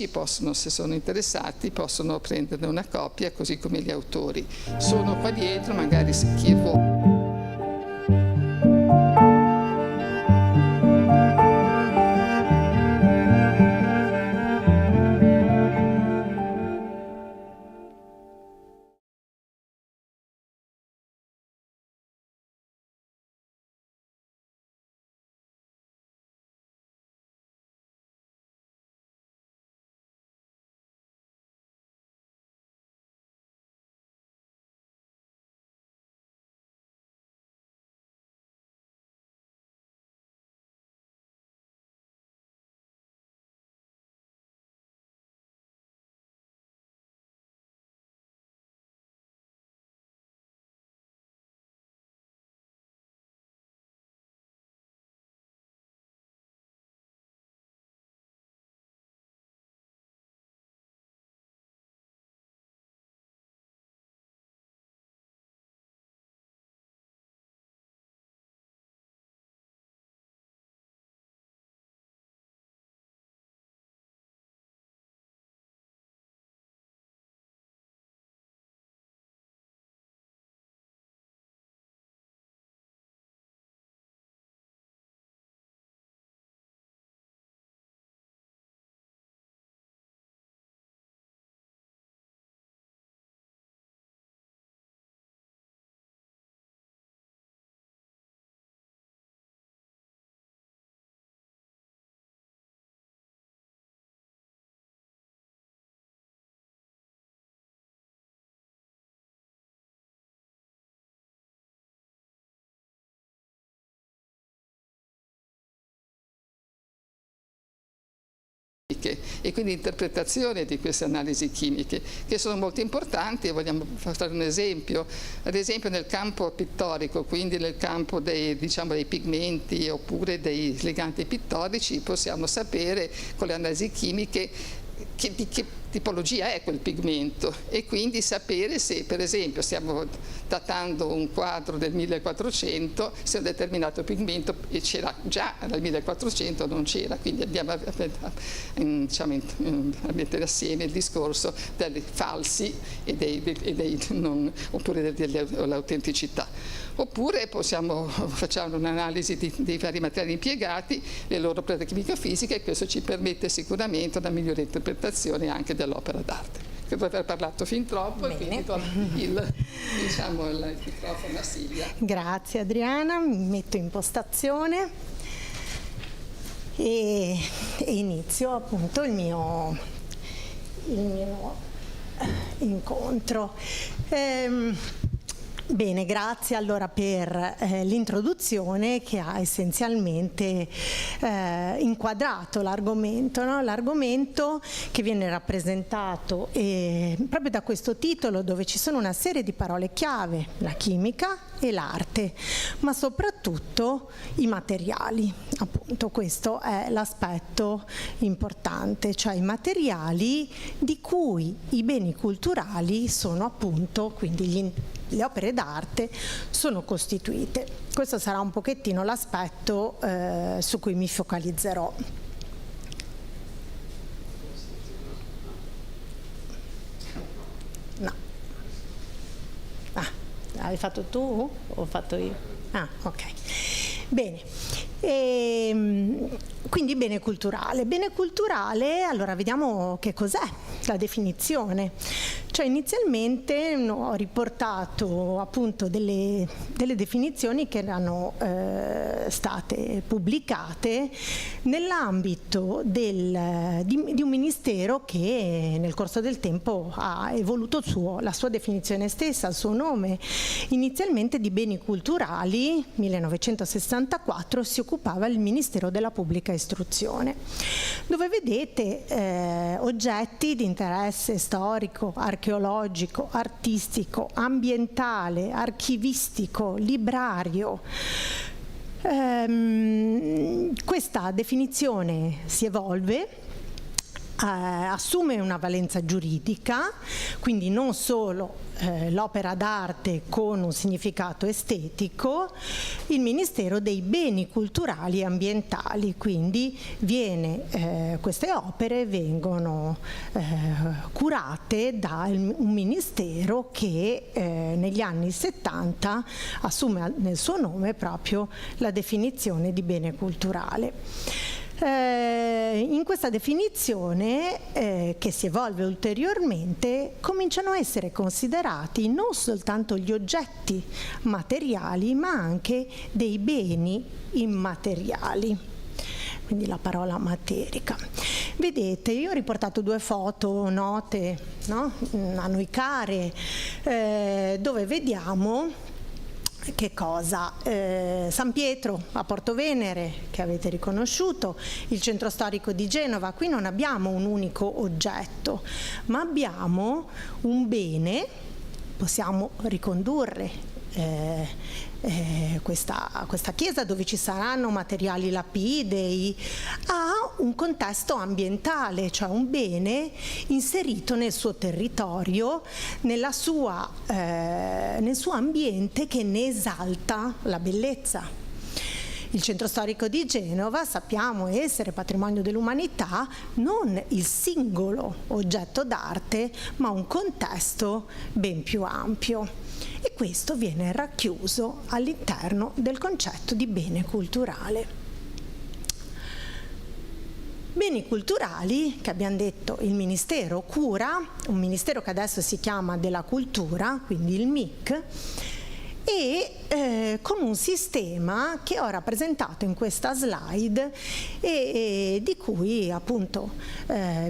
amici possono, se sono interessati, possono prenderne una copia, così come gli autori. Sono qua dietro, magari se chi vuole. E quindi interpretazione di queste analisi chimiche, che sono molto importanti, e vogliamo fare un esempio. Ad esempio nel campo pittorico, quindi nel campo dei, diciamo, dei pigmenti oppure dei leganti pittorici, possiamo sapere con le analisi chimiche di che tipologia è quel pigmento, e quindi sapere se, per esempio, stiamo datando un quadro del 1400, se un determinato pigmento c'era già dal 1400 o non c'era, quindi andiamo a mettere assieme il discorso dei falsi e non, oppure dell'autenticità. Oppure facciamo un'analisi dei vari materiali impiegati, le loro proprietà chimico-fisiche, e questo ci permette sicuramente una migliore interpretazione anche dell'opera d'arte. Credo di aver parlato fin troppo. Bene. E quindi do il microfono a Silvia. Grazie Adriana, mi metto in postazione e inizio appunto il mio incontro. Bene, grazie allora per l'introduzione che ha essenzialmente inquadrato l'argomento, no? L'argomento che viene rappresentato proprio da questo titolo, dove ci sono una serie di parole chiave, la chimica e l'arte, ma soprattutto i materiali. Appunto questo è l'aspetto importante, cioè i materiali di cui i beni culturali sono appunto, quindi le opere d'arte sono costituite. Questo sarà un pochettino l'aspetto su cui mi focalizzerò. No. Hai fatto tu o ho fatto io? Ah, ok. Bene. Quindi bene culturale. Bene culturale, allora vediamo che cos'è la definizione. Cioè inizialmente ho riportato appunto delle definizioni che erano state pubblicate nell'ambito di un ministero che nel corso del tempo ha evoluto la sua definizione stessa, il suo nome. Inizialmente di beni culturali, 1964, si occupava il Ministero della Pubblica Istruzione, dove vedete oggetti di interesse storico, archeologico, artistico, ambientale, archivistico, librario. Questa definizione si evolve assume una valenza giuridica, quindi non solo l'opera d'arte con un significato estetico, il Ministero dei Beni Culturali e Ambientali, quindi queste opere vengono curate da un ministero che negli anni 70 assume nel suo nome proprio la definizione di bene culturale. In questa definizione, che si evolve ulteriormente, cominciano a essere considerati non soltanto gli oggetti materiali, ma anche dei beni immateriali. Quindi la parola materica. Vedete, io ho riportato 2 foto note, no? A noi care, dove vediamo che cosa? San Pietro a Porto Venere, che avete riconosciuto, il centro storico di Genova. Qui non abbiamo un unico oggetto, ma abbiamo un bene, possiamo ricondurre questa chiesa, dove ci saranno materiali lapidei, ha un contesto ambientale, cioè un bene inserito nel suo territorio, nel suo ambiente, che ne esalta la bellezza. Il centro storico di Genova sappiamo essere patrimonio dell'umanità, non il singolo oggetto d'arte, ma un contesto ben più ampio. E questo viene racchiuso all'interno del concetto di bene culturale. Beni culturali, che abbiamo detto il Ministero cura, un Ministero che adesso si chiama della Cultura, quindi il MIC, e con un sistema che ho rappresentato in questa slide e di cui appunto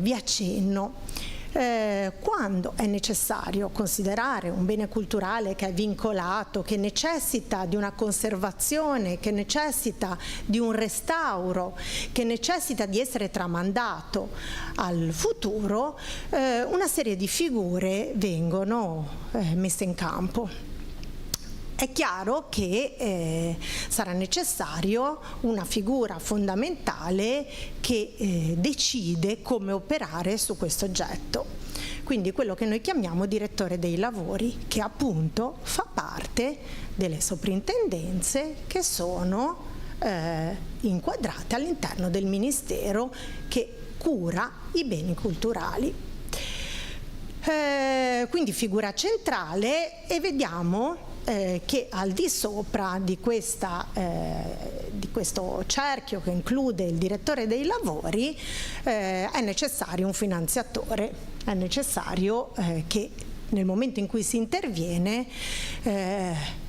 vi accenno. Quando è necessario considerare un bene culturale che è vincolato, che necessita di una conservazione, che necessita di un restauro, che necessita di essere tramandato al futuro, una serie di figure vengono messe in campo. È chiaro che sarà necessario una figura fondamentale che decide come operare su questo oggetto. Quindi quello che noi chiamiamo direttore dei lavori, che appunto fa parte delle soprintendenze che sono inquadrate all'interno del Ministero che cura i beni culturali. Quindi figura centrale, e vediamo che al di sopra di questo cerchio che include il direttore dei lavori è necessario un finanziatore, è necessario che nel momento in cui si interviene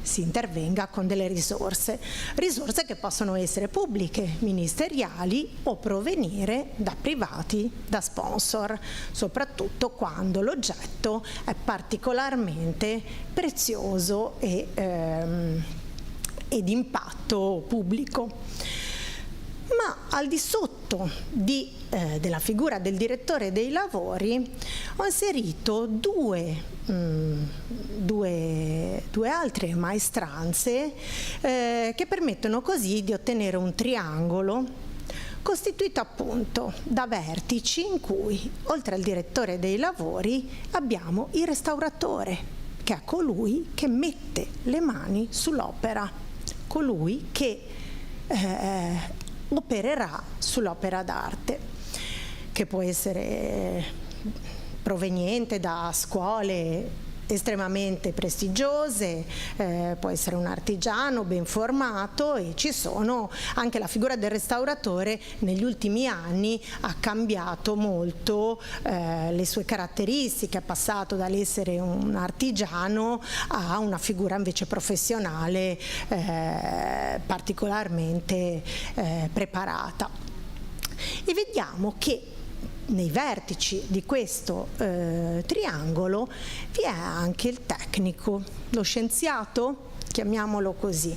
si intervenga con delle risorse che possono essere pubbliche, ministeriali, o provenire da privati, da sponsor, soprattutto quando l'oggetto è particolarmente prezioso e di impatto pubblico. Ma al di sotto della figura del direttore dei lavori ho inserito due altre maestranze che permettono così di ottenere un triangolo costituito appunto da vertici in cui, oltre al direttore dei lavori, abbiamo il restauratore, che è colui che mette le mani sull'opera, colui che opererà sull'opera d'arte, che può essere proveniente da scuole estremamente prestigiose, può essere un artigiano ben formato, e ci sono anche la figura del restauratore negli ultimi anni ha cambiato molto le sue caratteristiche, è passato dall'essere un artigiano a una figura invece professionale particolarmente preparata. E vediamo che nei vertici di questo triangolo vi è anche il tecnico, lo scienziato, chiamiamolo così,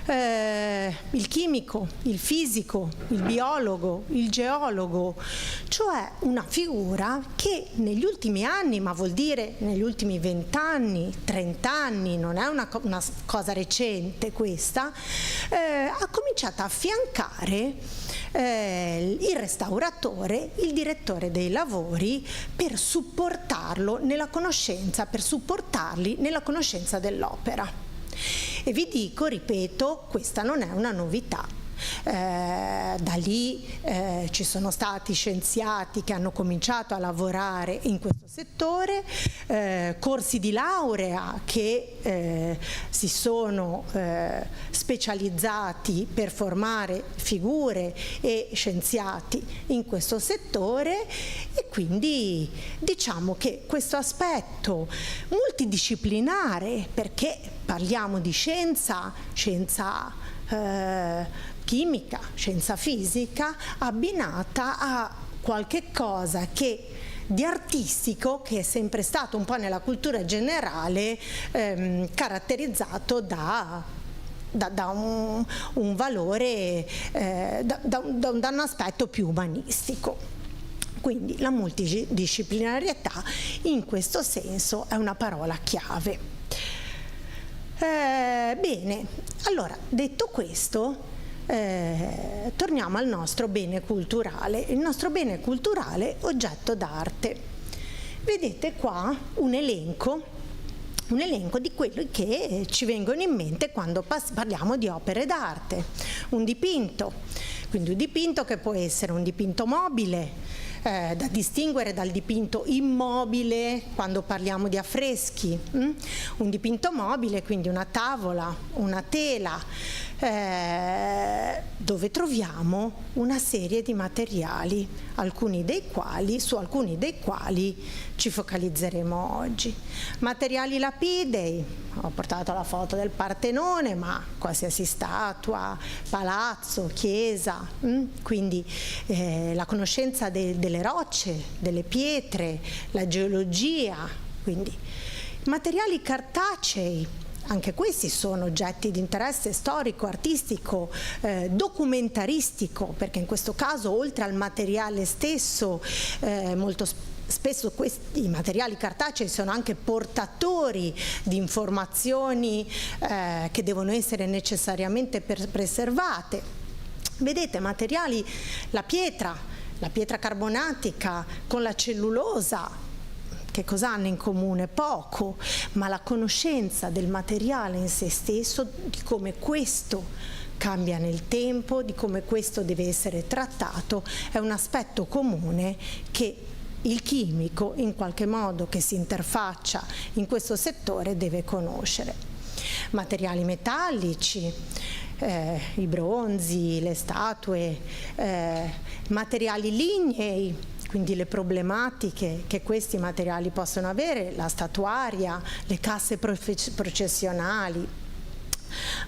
il chimico, il fisico, il biologo, il geologo, cioè una figura che negli ultimi anni, ma vuol dire negli ultimi 20 anni, 30 anni, non è una cosa recente questa, ha cominciato a affiancare il restauratore, il direttore dei lavori, per supportarlo nella conoscenza, per supportarli nella conoscenza dell'opera. E vi dico, ripeto, questa non è una novità. Da lì ci sono stati scienziati che hanno cominciato a lavorare in questo settore, corsi di laurea che si sono specializzati per formare figure e scienziati in questo settore, e quindi diciamo che questo aspetto multidisciplinare, perché parliamo di scienza chimica, scienza fisica, abbinata a qualche cosa che di artistico, che è sempre stato un po' nella cultura generale caratterizzato da un valore, da un aspetto più umanistico. Quindi la multidisciplinarietà in questo senso è una parola chiave. Bene, allora, detto questo, torniamo al nostro bene culturale. Il nostro bene culturale oggetto d'arte. Vedete qua un elenco di quelli che ci vengono in mente quando parliamo di opere d'arte. Un dipinto, quindi un dipinto che può essere un dipinto mobile, da distinguere dal dipinto immobile quando parliamo di affreschi. Un dipinto mobile, quindi una tavola, una tela, dove troviamo una serie di materiali, su alcuni dei quali ci focalizzeremo oggi. Materiali lapidei, ho portato la foto del Partenone, ma qualsiasi statua, palazzo, chiesa, quindi la conoscenza delle rocce, delle pietre, la geologia, quindi materiali cartacei. Anche questi sono oggetti di interesse storico, artistico, documentaristico, perché in questo caso, oltre al materiale stesso, molto spesso questi materiali cartacei sono anche portatori di informazioni che devono essere necessariamente preservate. Vedete, materiali, la pietra carbonatica con la cellulosa, che cosa hanno in comune? Poco, ma la conoscenza del materiale in se stesso, di come questo cambia nel tempo, di come questo deve essere trattato, è un aspetto comune che il chimico, in qualche modo che si interfaccia in questo settore, deve conoscere. Materiali metallici, i bronzi, le statue, materiali lignei, quindi le problematiche che questi materiali possono avere, la statuaria, le casse processionali.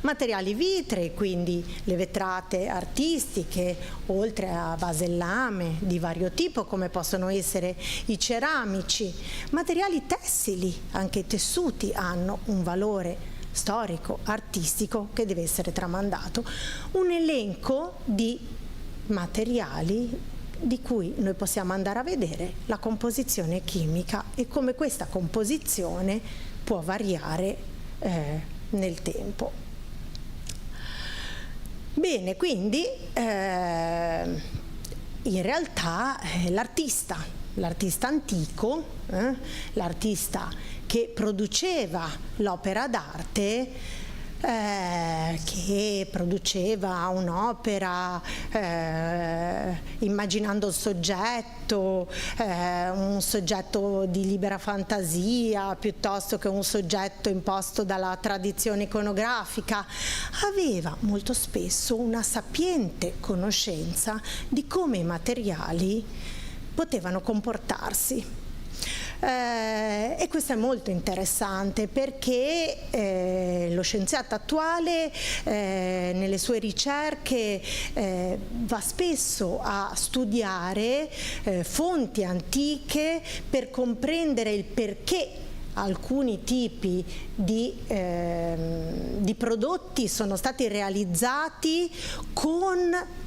Materiali vitrei, quindi le vetrate artistiche, oltre a vasellame di vario tipo, come possono essere i ceramici. Materiali tessili, anche i tessuti hanno un valore storico, artistico che deve essere tramandato. Un elenco di materiali di cui noi possiamo andare a vedere la composizione chimica e come questa composizione può variare nel tempo. Bene, quindi in realtà l'artista antico, l'artista che produceva l'opera d'arte, che produceva un'opera immaginando il soggetto, un soggetto di libera fantasia piuttosto che un soggetto imposto dalla tradizione iconografica, aveva molto spesso una sapiente conoscenza di come i materiali potevano comportarsi. E questo è molto interessante perché lo scienziato attuale nelle sue ricerche va spesso a studiare fonti antiche per comprendere il perché alcuni tipi di prodotti sono stati realizzati con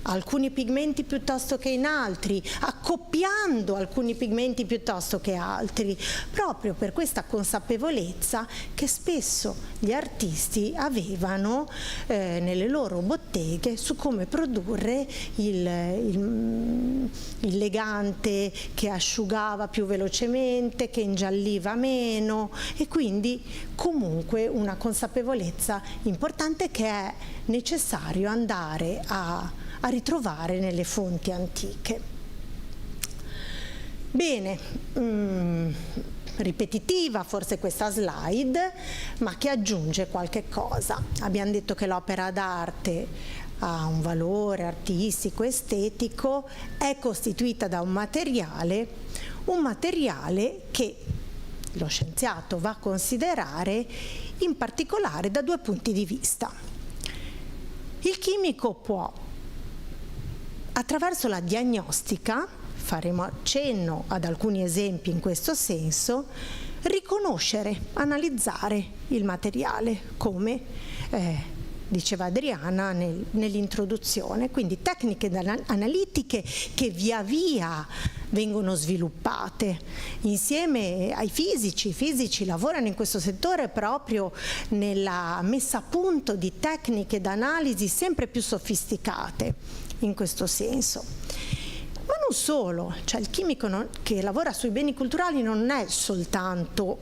alcuni pigmenti piuttosto che in altri, accoppiando alcuni pigmenti piuttosto che altri, proprio per questa consapevolezza che spesso gli artisti avevano nelle loro botteghe su come produrre il legante che asciugava più velocemente, che ingialliva meno, e quindi comunque una consapevolezza importante che è necessario andare a ritrovare nelle fonti antiche. Bene, ripetitiva forse questa slide, ma che aggiunge qualche cosa. Abbiamo detto che l'opera d'arte ha un valore artistico, estetico, è costituita da un materiale che lo scienziato va a considerare in particolare da due punti di vista. Il chimico può, attraverso la diagnostica, faremo accenno ad alcuni esempi in questo senso, riconoscere, analizzare il materiale, come diceva Adriana nell'introduzione, quindi tecniche analitiche che via via vengono sviluppate insieme ai fisici. I fisici lavorano in questo settore proprio nella messa a punto di tecniche d'analisi sempre più sofisticate in questo senso. Ma non solo, cioè il chimico che lavora sui beni culturali non è soltanto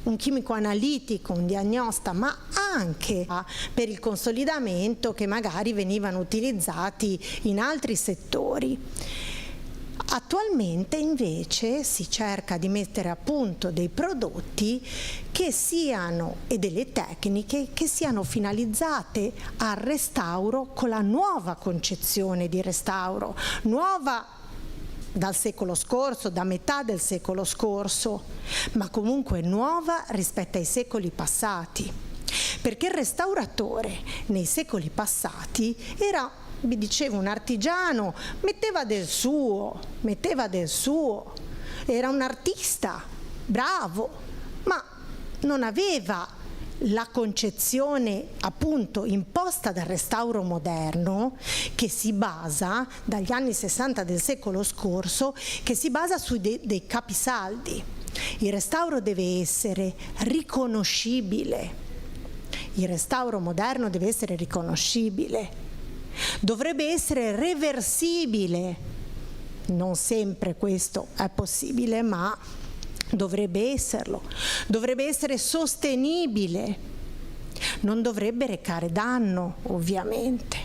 un chimico analitico, un diagnosta, ma anche per il consolidamento che magari venivano utilizzati in altri settori. Attualmente invece si cerca di mettere a punto dei prodotti che siano, e delle tecniche che siano finalizzate al restauro con la nuova concezione di restauro, nuova dal secolo scorso, da metà del secolo scorso, ma comunque nuova rispetto ai secoli passati. Perché il restauratore nei secoli passati era, vi dicevo, un artigiano, metteva del suo, era un artista bravo, ma non aveva la concezione appunto imposta dal restauro moderno, che si basa dagli anni 60 del secolo scorso, che si basa su dei capisaldi. Il restauro deve essere riconoscibile, il restauro moderno deve essere riconoscibile, dovrebbe essere reversibile. Non sempre questo è possibile, ma dovrebbe esserlo, dovrebbe essere sostenibile, non dovrebbe recare danno, ovviamente.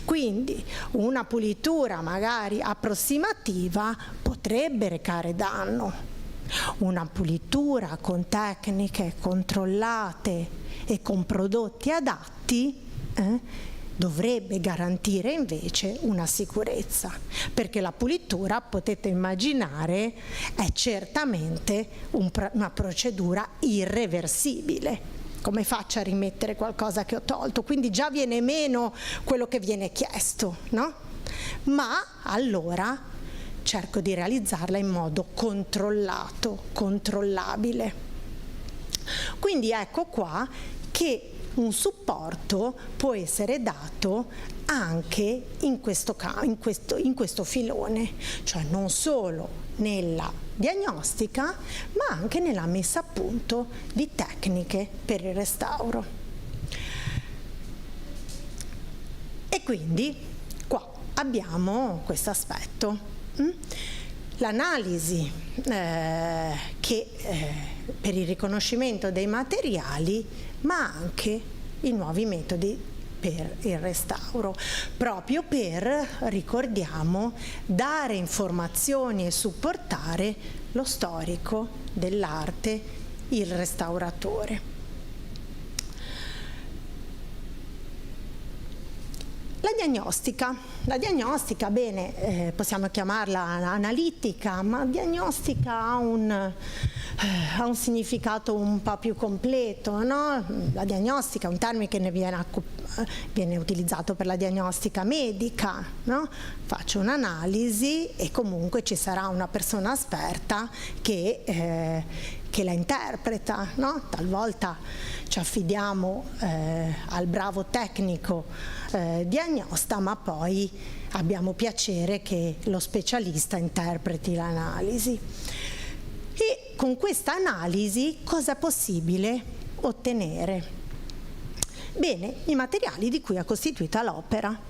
Quindi una pulitura magari approssimativa potrebbe recare danno, una pulitura con tecniche controllate e con prodotti adatti dovrebbe garantire invece una sicurezza, perché la pulitura, potete immaginare, è certamente una procedura irreversibile. Come faccio a rimettere qualcosa che ho tolto? Quindi già viene meno quello che viene chiesto, no? Ma allora cerco di realizzarla in modo controllato, controllabile. Quindi ecco qua che un supporto può essere dato anche in questo filone, cioè non solo nella diagnostica, ma anche nella messa a punto di tecniche per il restauro. E quindi qua abbiamo questo aspetto. L'analisi per il riconoscimento dei materiali, ma anche i nuovi metodi per il restauro, proprio per, ricordiamo, dare informazioni e supportare lo storico dell'arte, il restauratore. La diagnostica, bene, possiamo chiamarla analitica, ma diagnostica ha un significato un po' più completo, no? La diagnostica è un termine che viene utilizzato per la diagnostica medica, no? Faccio un'analisi e comunque ci sarà una persona esperta che che la interpreta, no? Talvolta ci affidiamo al bravo tecnico diagnosta, ma poi abbiamo piacere che lo specialista interpreti l'analisi. E con questa analisi cosa è possibile ottenere? Bene, i materiali di cui è costituita l'opera.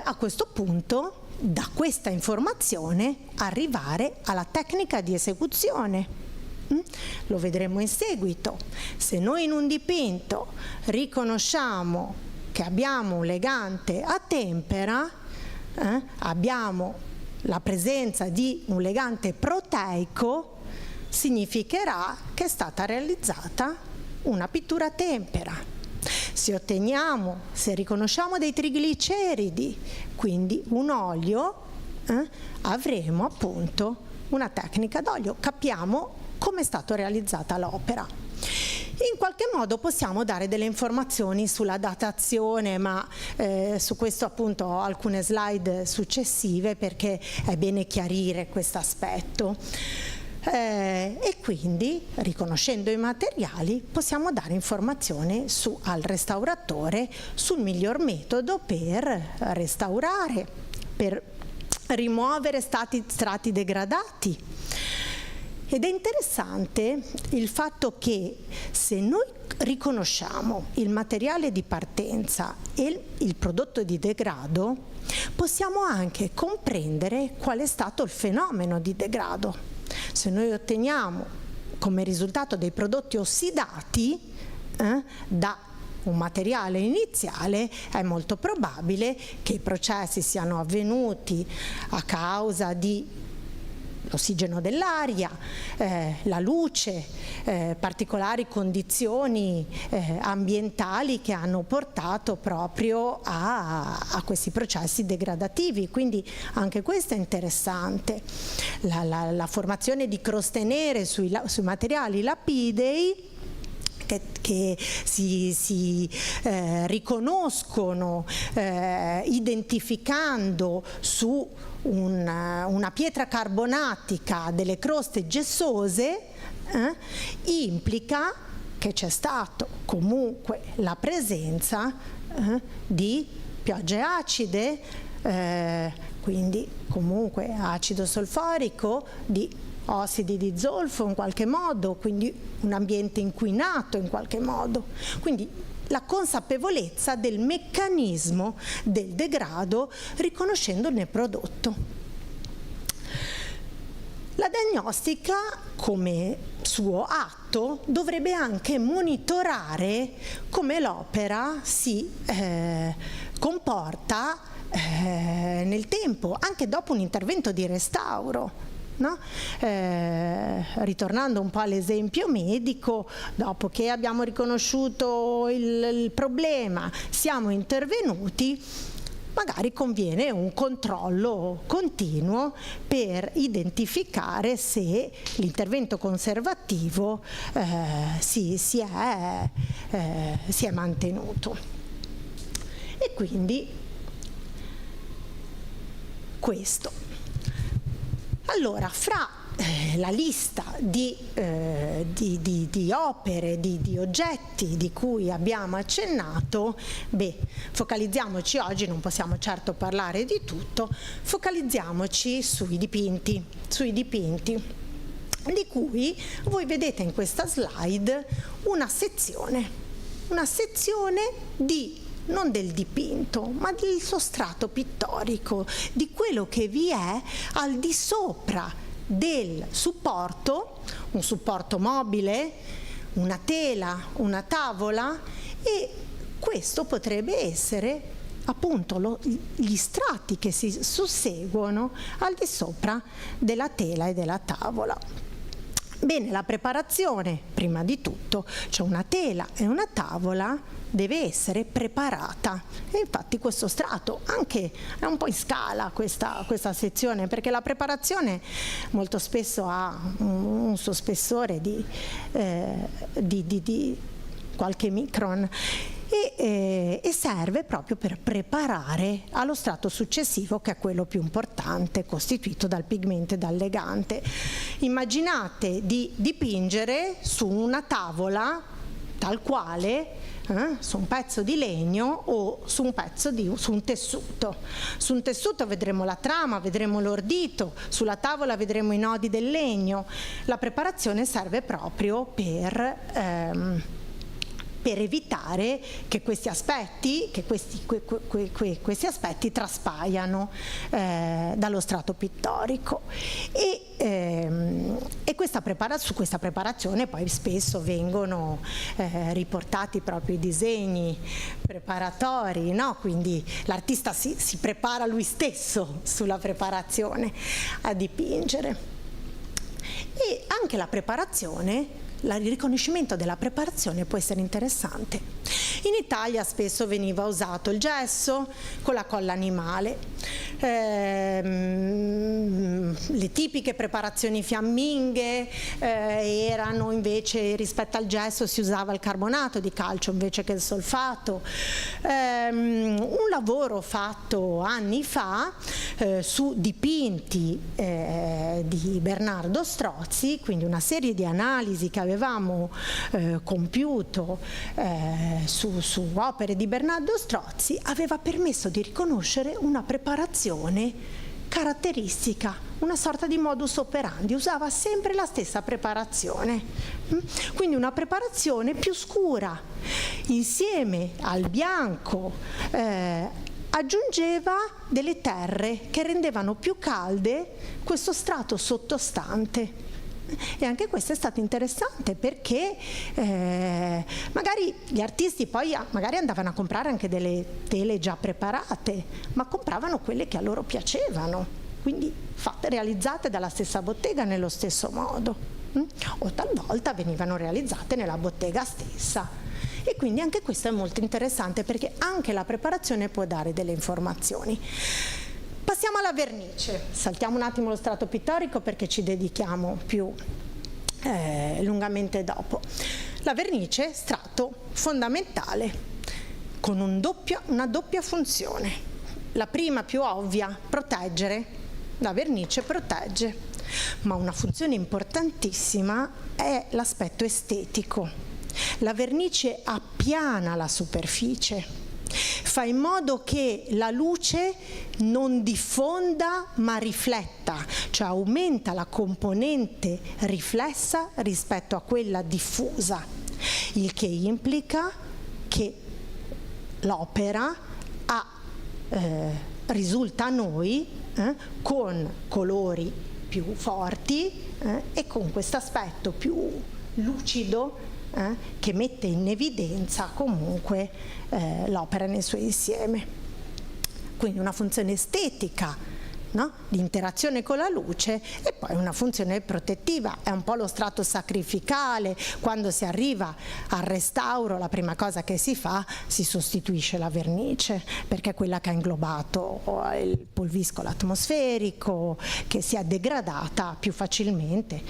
A questo punto, da questa informazione, arrivare alla tecnica di esecuzione. Lo vedremo in seguito. Se noi in un dipinto riconosciamo che abbiamo un legante a tempera, abbiamo la presenza di un legante proteico, significherà che è stata realizzata una pittura a tempera. Se riconosciamo dei trigliceridi, quindi un olio, avremo appunto una tecnica d'olio, capiamo come è stata realizzata l'opera. In qualche modo possiamo dare delle informazioni sulla datazione, ma su questo appunto ho alcune slide successive perché è bene chiarire questo aspetto. E quindi, riconoscendo i materiali, possiamo dare informazione al restauratore sul miglior metodo per restaurare, per rimuovere strati degradati. Ed è interessante il fatto che se noi riconosciamo il materiale di partenza e il prodotto di degrado, possiamo anche comprendere qual è stato il fenomeno di degrado. Se noi otteniamo come risultato dei prodotti ossidati da un materiale iniziale, è molto probabile che i processi siano avvenuti a causa di l'ossigeno dell'aria, la luce, particolari condizioni ambientali che hanno portato proprio a questi processi degradativi. Quindi anche questo è interessante. La formazione di croste nere sui materiali lapidei che si riconoscono identificando su una pietra carbonatica delle croste gessose, implica che c'è stato comunque la presenza di piogge acide, quindi comunque acido solforico, di ossidi di zolfo in qualche modo, quindi un ambiente inquinato in qualche modo. Quindi la consapevolezza del meccanismo del degrado riconoscendone il prodotto. La diagnostica, come suo atto, dovrebbe anche monitorare come l'opera si comporta nel tempo, anche dopo un intervento di restauro. No? Ritornando un po' all'esempio medico, dopo che abbiamo riconosciuto il problema, siamo intervenuti, magari conviene un controllo continuo per identificare se l'intervento conservativo si è mantenuto. E quindi questo. Allora, fra la lista di opere, di oggetti di cui abbiamo accennato, focalizziamoci oggi, non possiamo certo parlare di tutto, focalizziamoci sui dipinti, di cui voi vedete in questa slide una sezione non del dipinto, ma del sostrato pittorico, di quello che vi è al di sopra del supporto, un supporto mobile, una tela, una tavola, e questo potrebbe essere appunto gli strati che si susseguono al di sopra della tela e della tavola. Bene, la preparazione, prima di tutto, cioè una tela e una tavola deve essere preparata, e infatti questo strato anche è un po' in scala questa sezione, perché la preparazione molto spesso ha un suo spessore di qualche micron, e e serve proprio per preparare allo strato successivo, che è quello più importante, costituito dal pigmento e dal legante. Immaginate di dipingere su una tavola tal quale, su un pezzo di legno o su un tessuto. Su un tessuto vedremo la trama, vedremo l'ordito, sulla tavola vedremo i nodi del legno. La preparazione serve proprio per evitare che questi aspetti, questi aspetti traspaiano dallo strato pittorico. E su questa preparazione poi spesso vengono riportati proprio i disegni preparatori, no? Quindi l'artista si prepara lui stesso sulla preparazione a dipingere. E anche la preparazione, il riconoscimento della preparazione può essere interessante. In Italia spesso veniva usato il gesso con la colla animale, le tipiche preparazioni fiamminghe erano invece, rispetto al gesso si usava il carbonato di calcio invece che il solfato. Un lavoro fatto anni fa su dipinti di Bernardo Strozzi, quindi una serie di analisi che avevamo compiuto su opere di Bernardo Strozzi, aveva permesso di riconoscere una preparazione caratteristica, una sorta di modus operandi, usava sempre la stessa preparazione, quindi una preparazione più scura, insieme al bianco aggiungeva delle terre che rendevano più calde questo strato sottostante. E anche questo è stato interessante perché magari gli artisti poi magari andavano a comprare anche delle tele già preparate, ma compravano quelle che a loro piacevano, quindi realizzate dalla stessa bottega nello stesso modo, o talvolta venivano realizzate nella bottega stessa. E quindi anche questo è molto interessante perché anche la preparazione può dare delle informazioni. Passiamo alla vernice, saltiamo un attimo lo strato pittorico perché ci dedichiamo più lungamente dopo. La vernice, strato fondamentale, con una doppia funzione. La prima più ovvia, proteggere, la vernice protegge, ma una funzione importantissima è l'aspetto estetico. La vernice appiana la superficie, fa in modo che la luce non diffonda ma rifletta, cioè aumenta la componente riflessa rispetto a quella diffusa, il che implica che l'opera risulta a noi con colori più forti e con questo aspetto più lucido che mette in evidenza comunque l'opera nel suo insieme. Quindi una funzione estetica, no? Di interazione con la luce, e poi una funzione protettiva, è un po' lo strato sacrificale. Quando si arriva al restauro la prima cosa che si fa, si sostituisce la vernice perché è quella che ha inglobato il pulviscolo atmosferico, che si è degradata più facilmente,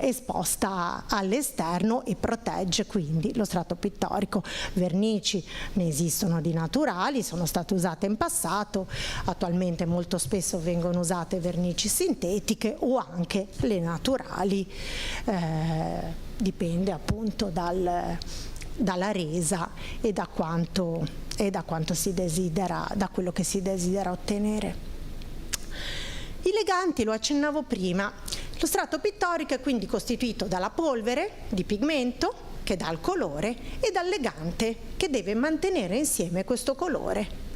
esposta all'esterno, e protegge quindi lo strato pittorico. Vernici ne esistono di naturali, sono state usate in passato, attualmente molto spesso vengono usate vernici sintetiche o anche le naturali, dipende appunto dalla resa e da quanto si desidera, da quello che si desidera ottenere. I leganti, lo accennavo prima, lo strato pittorico è quindi costituito dalla polvere di pigmento che dà il colore e dal legante che deve mantenere insieme questo colore.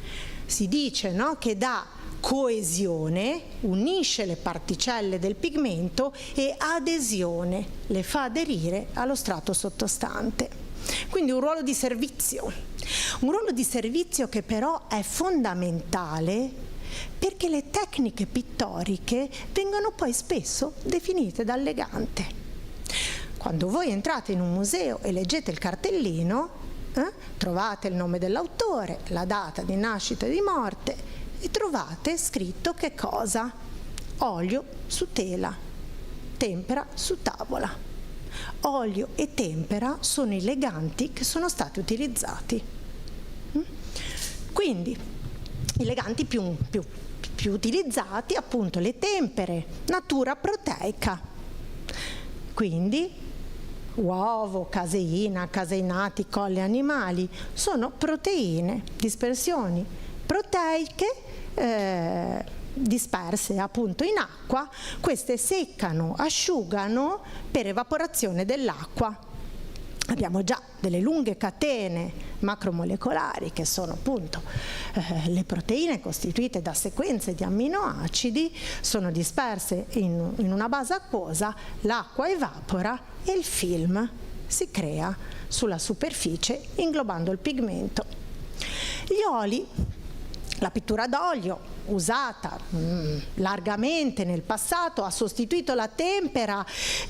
Si dice, no, che dà coesione, unisce le particelle del pigmento, e adesione, le fa aderire allo strato sottostante. Quindi un ruolo di servizio che però è fondamentale perché le tecniche pittoriche vengono poi spesso definite dal legante. Quando voi entrate in un museo e leggete il cartellino, trovate il nome dell'autore, la data di nascita e di morte, e trovate scritto che cosa? Olio su tela, tempera su tavola. Olio e tempera sono i leganti che sono stati utilizzati. Quindi i leganti più utilizzati, appunto, le tempere, natura proteica, quindi uovo, caseina, caseinati, colli animali, sono proteine, dispersioni proteiche disperse appunto in acqua. Queste seccano, asciugano per evaporazione dell'acqua. Abbiamo già delle lunghe catene macromolecolari che sono appunto le proteine costituite da sequenze di amminoacidi, sono disperse in una base acquosa, l'acqua evapora e il film si crea sulla superficie inglobando il pigmento. Gli oli, la pittura d'olio usata largamente nel passato ha sostituito la tempera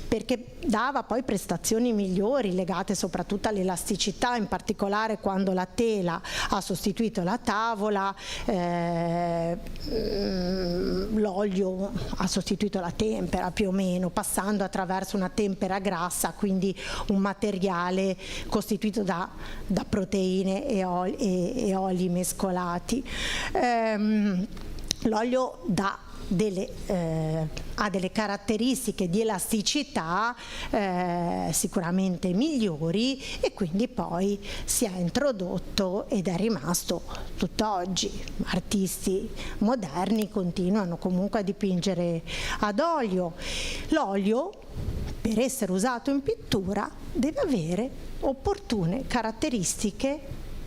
perché dava poi prestazioni migliori legate soprattutto all'elasticità, in particolare quando la tela ha sostituito la tavola, l'olio ha sostituito la tempera più o meno, passando attraverso una tempera grassa, quindi un materiale costituito da proteine e oli mescolati. L'olio ha delle caratteristiche di elasticità sicuramente migliori e quindi poi si è introdotto ed è rimasto tutt'oggi. Artisti moderni continuano comunque a dipingere ad olio. L'olio, per essere usato in pittura, deve avere opportune caratteristiche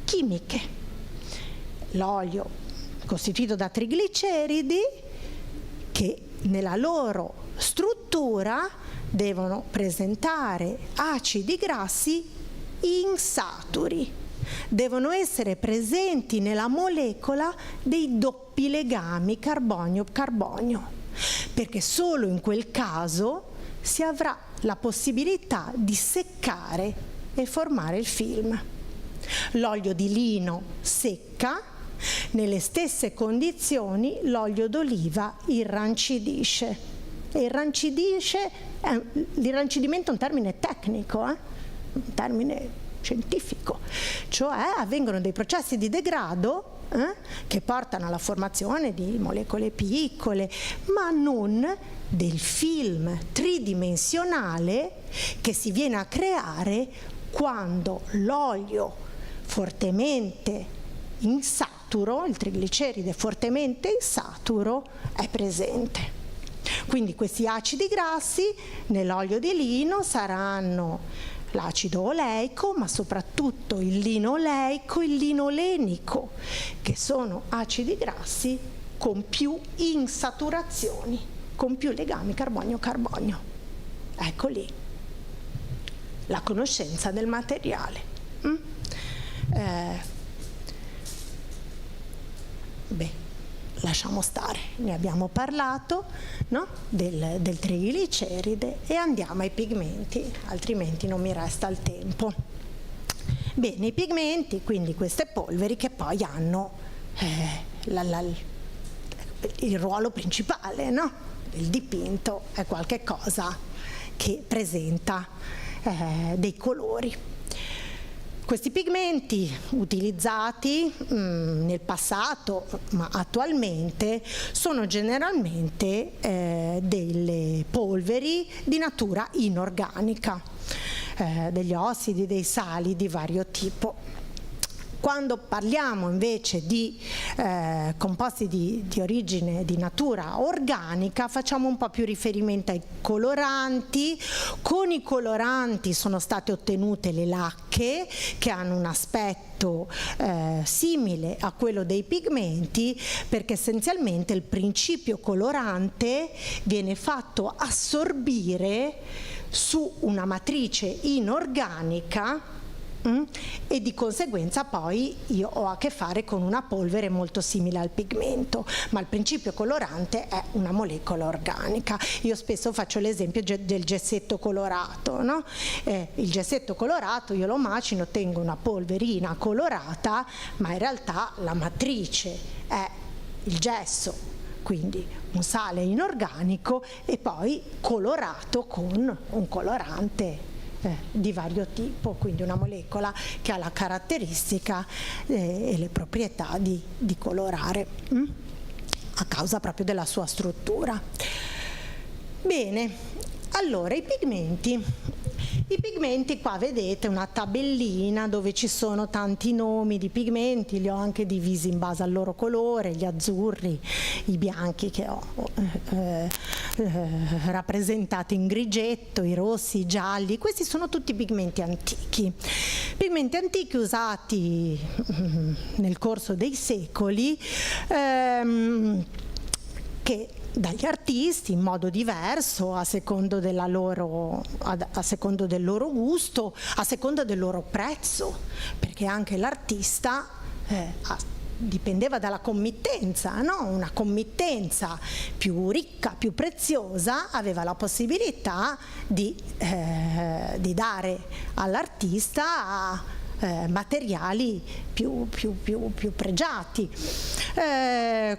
chimiche. L'olio costituito da trigliceridi che nella loro struttura devono presentare acidi grassi insaturi, devono essere presenti nella molecola dei doppi legami carbonio-carbonio, perché solo in quel caso si avrà la possibilità di seccare e formare il film. L'olio di lino secca. Nelle stesse condizioni l'olio d'oliva irrancidisce. L'irrancidimento è un termine tecnico, un termine scientifico, cioè avvengono dei processi di degrado che portano alla formazione di molecole piccole, ma non del film tridimensionale che si viene a creare quando l'olio fortemente insaturo, il trigliceride fortemente insaturo, è presente. Quindi questi acidi grassi nell'olio di lino saranno l'acido oleico, ma soprattutto il linoleico e il linolenico, che sono acidi grassi con più insaturazioni, con più legami carbonio-carbonio. Ecco lì la conoscenza del materiale. Lasciamo stare, ne abbiamo parlato, no? del trigliceride, e andiamo ai pigmenti, altrimenti non mi resta il tempo. Bene, i pigmenti, quindi queste polveri che poi hanno il ruolo principale, no? Il dipinto è qualche cosa che presenta dei colori. Questi pigmenti utilizzati nel passato, ma attualmente, sono generalmente delle polveri di natura inorganica, degli ossidi, dei sali di vario tipo. Quando parliamo invece di composti di origine, di natura organica, facciamo un po' più riferimento ai coloranti. Con i coloranti sono state ottenute le lacche, che hanno un aspetto simile a quello dei pigmenti, perché essenzialmente il principio colorante viene fatto assorbire su una matrice inorganica, e di conseguenza poi io ho a che fare con una polvere molto simile al pigmento, ma il principio colorante è una molecola organica. Io spesso faccio l'esempio del gessetto colorato, no? Il gessetto colorato io lo macino, ottengo una polverina colorata, ma in realtà la matrice è il gesso, quindi un sale inorganico, e poi colorato con un colorante di vario tipo, quindi una molecola che ha la caratteristica e le proprietà di colorare a causa proprio della sua struttura. Bene, allora i pigmenti, qua vedete una tabellina dove ci sono tanti nomi di pigmenti, li ho anche divisi in base al loro colore, gli azzurri, i bianchi che ho rappresentati in grigetto, i rossi, i gialli. Questi sono tutti pigmenti antichi usati nel corso dei secoli, che dagli artisti in modo diverso, a secondo del loro gusto, a secondo del loro prezzo, perché anche l'artista dipendeva dalla committenza, no? Una committenza più ricca, più preziosa, aveva la possibilità di dare all'artista materiali più pregiati.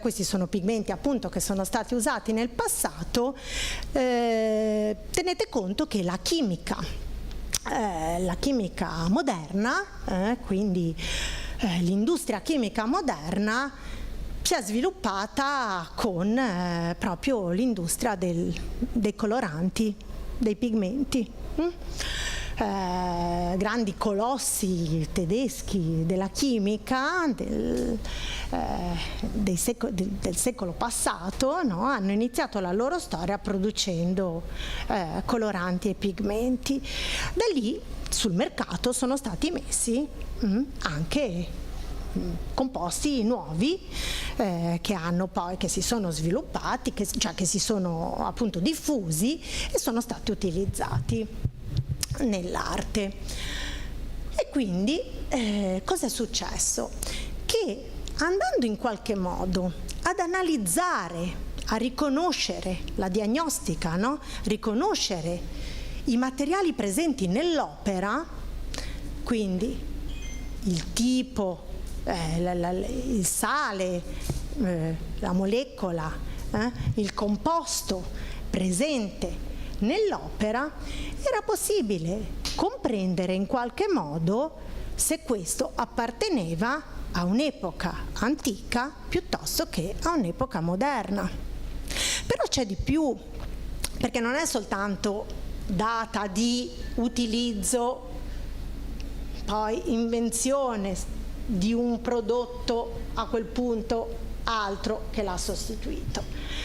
Questi sono pigmenti appunto che sono stati usati nel passato. Tenete conto che la chimica moderna, quindi l'industria chimica moderna, si è sviluppata con proprio l'industria dei coloranti, dei pigmenti. Grandi colossi tedeschi della chimica del secolo passato, no? Hanno iniziato la loro storia producendo coloranti e pigmenti. Da lì sul mercato sono stati messi anche composti nuovi che si sono sviluppati, che si sono appunto diffusi e sono stati utilizzati nell'arte. E quindi cosa è successo? Che andando in qualche modo ad analizzare, a riconoscere la diagnostica, no? Riconoscere i materiali presenti nell'opera, quindi il tipo, il sale, la molecola, il composto presente nell'opera, era possibile comprendere in qualche modo se questo apparteneva a un'epoca antica piuttosto che a un'epoca moderna. Però c'è di più, perché non è soltanto data di utilizzo, poi invenzione di un prodotto a quel punto altro che l'ha sostituito.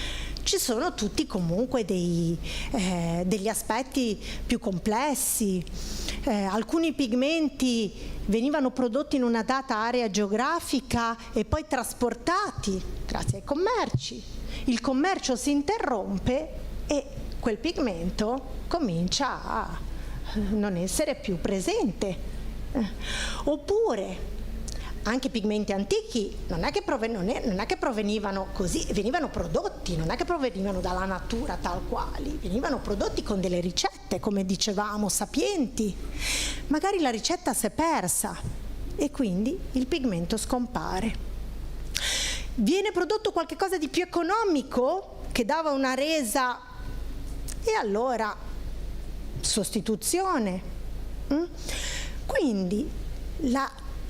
Ci sono tutti comunque degli aspetti più complessi. Alcuni pigmenti venivano prodotti in una data area geografica e poi trasportati grazie ai commerci. Il commercio si interrompe e quel pigmento comincia a non essere più presente. Oppure anche pigmenti antichi non è che provenivano così, venivano prodotti, non è che provenivano dalla natura tal quali, venivano prodotti con delle ricette, come dicevamo, sapienti. Magari la ricetta si è persa e quindi il pigmento scompare. Viene prodotto qualcosa di più economico che dava una resa e allora sostituzione. Quindi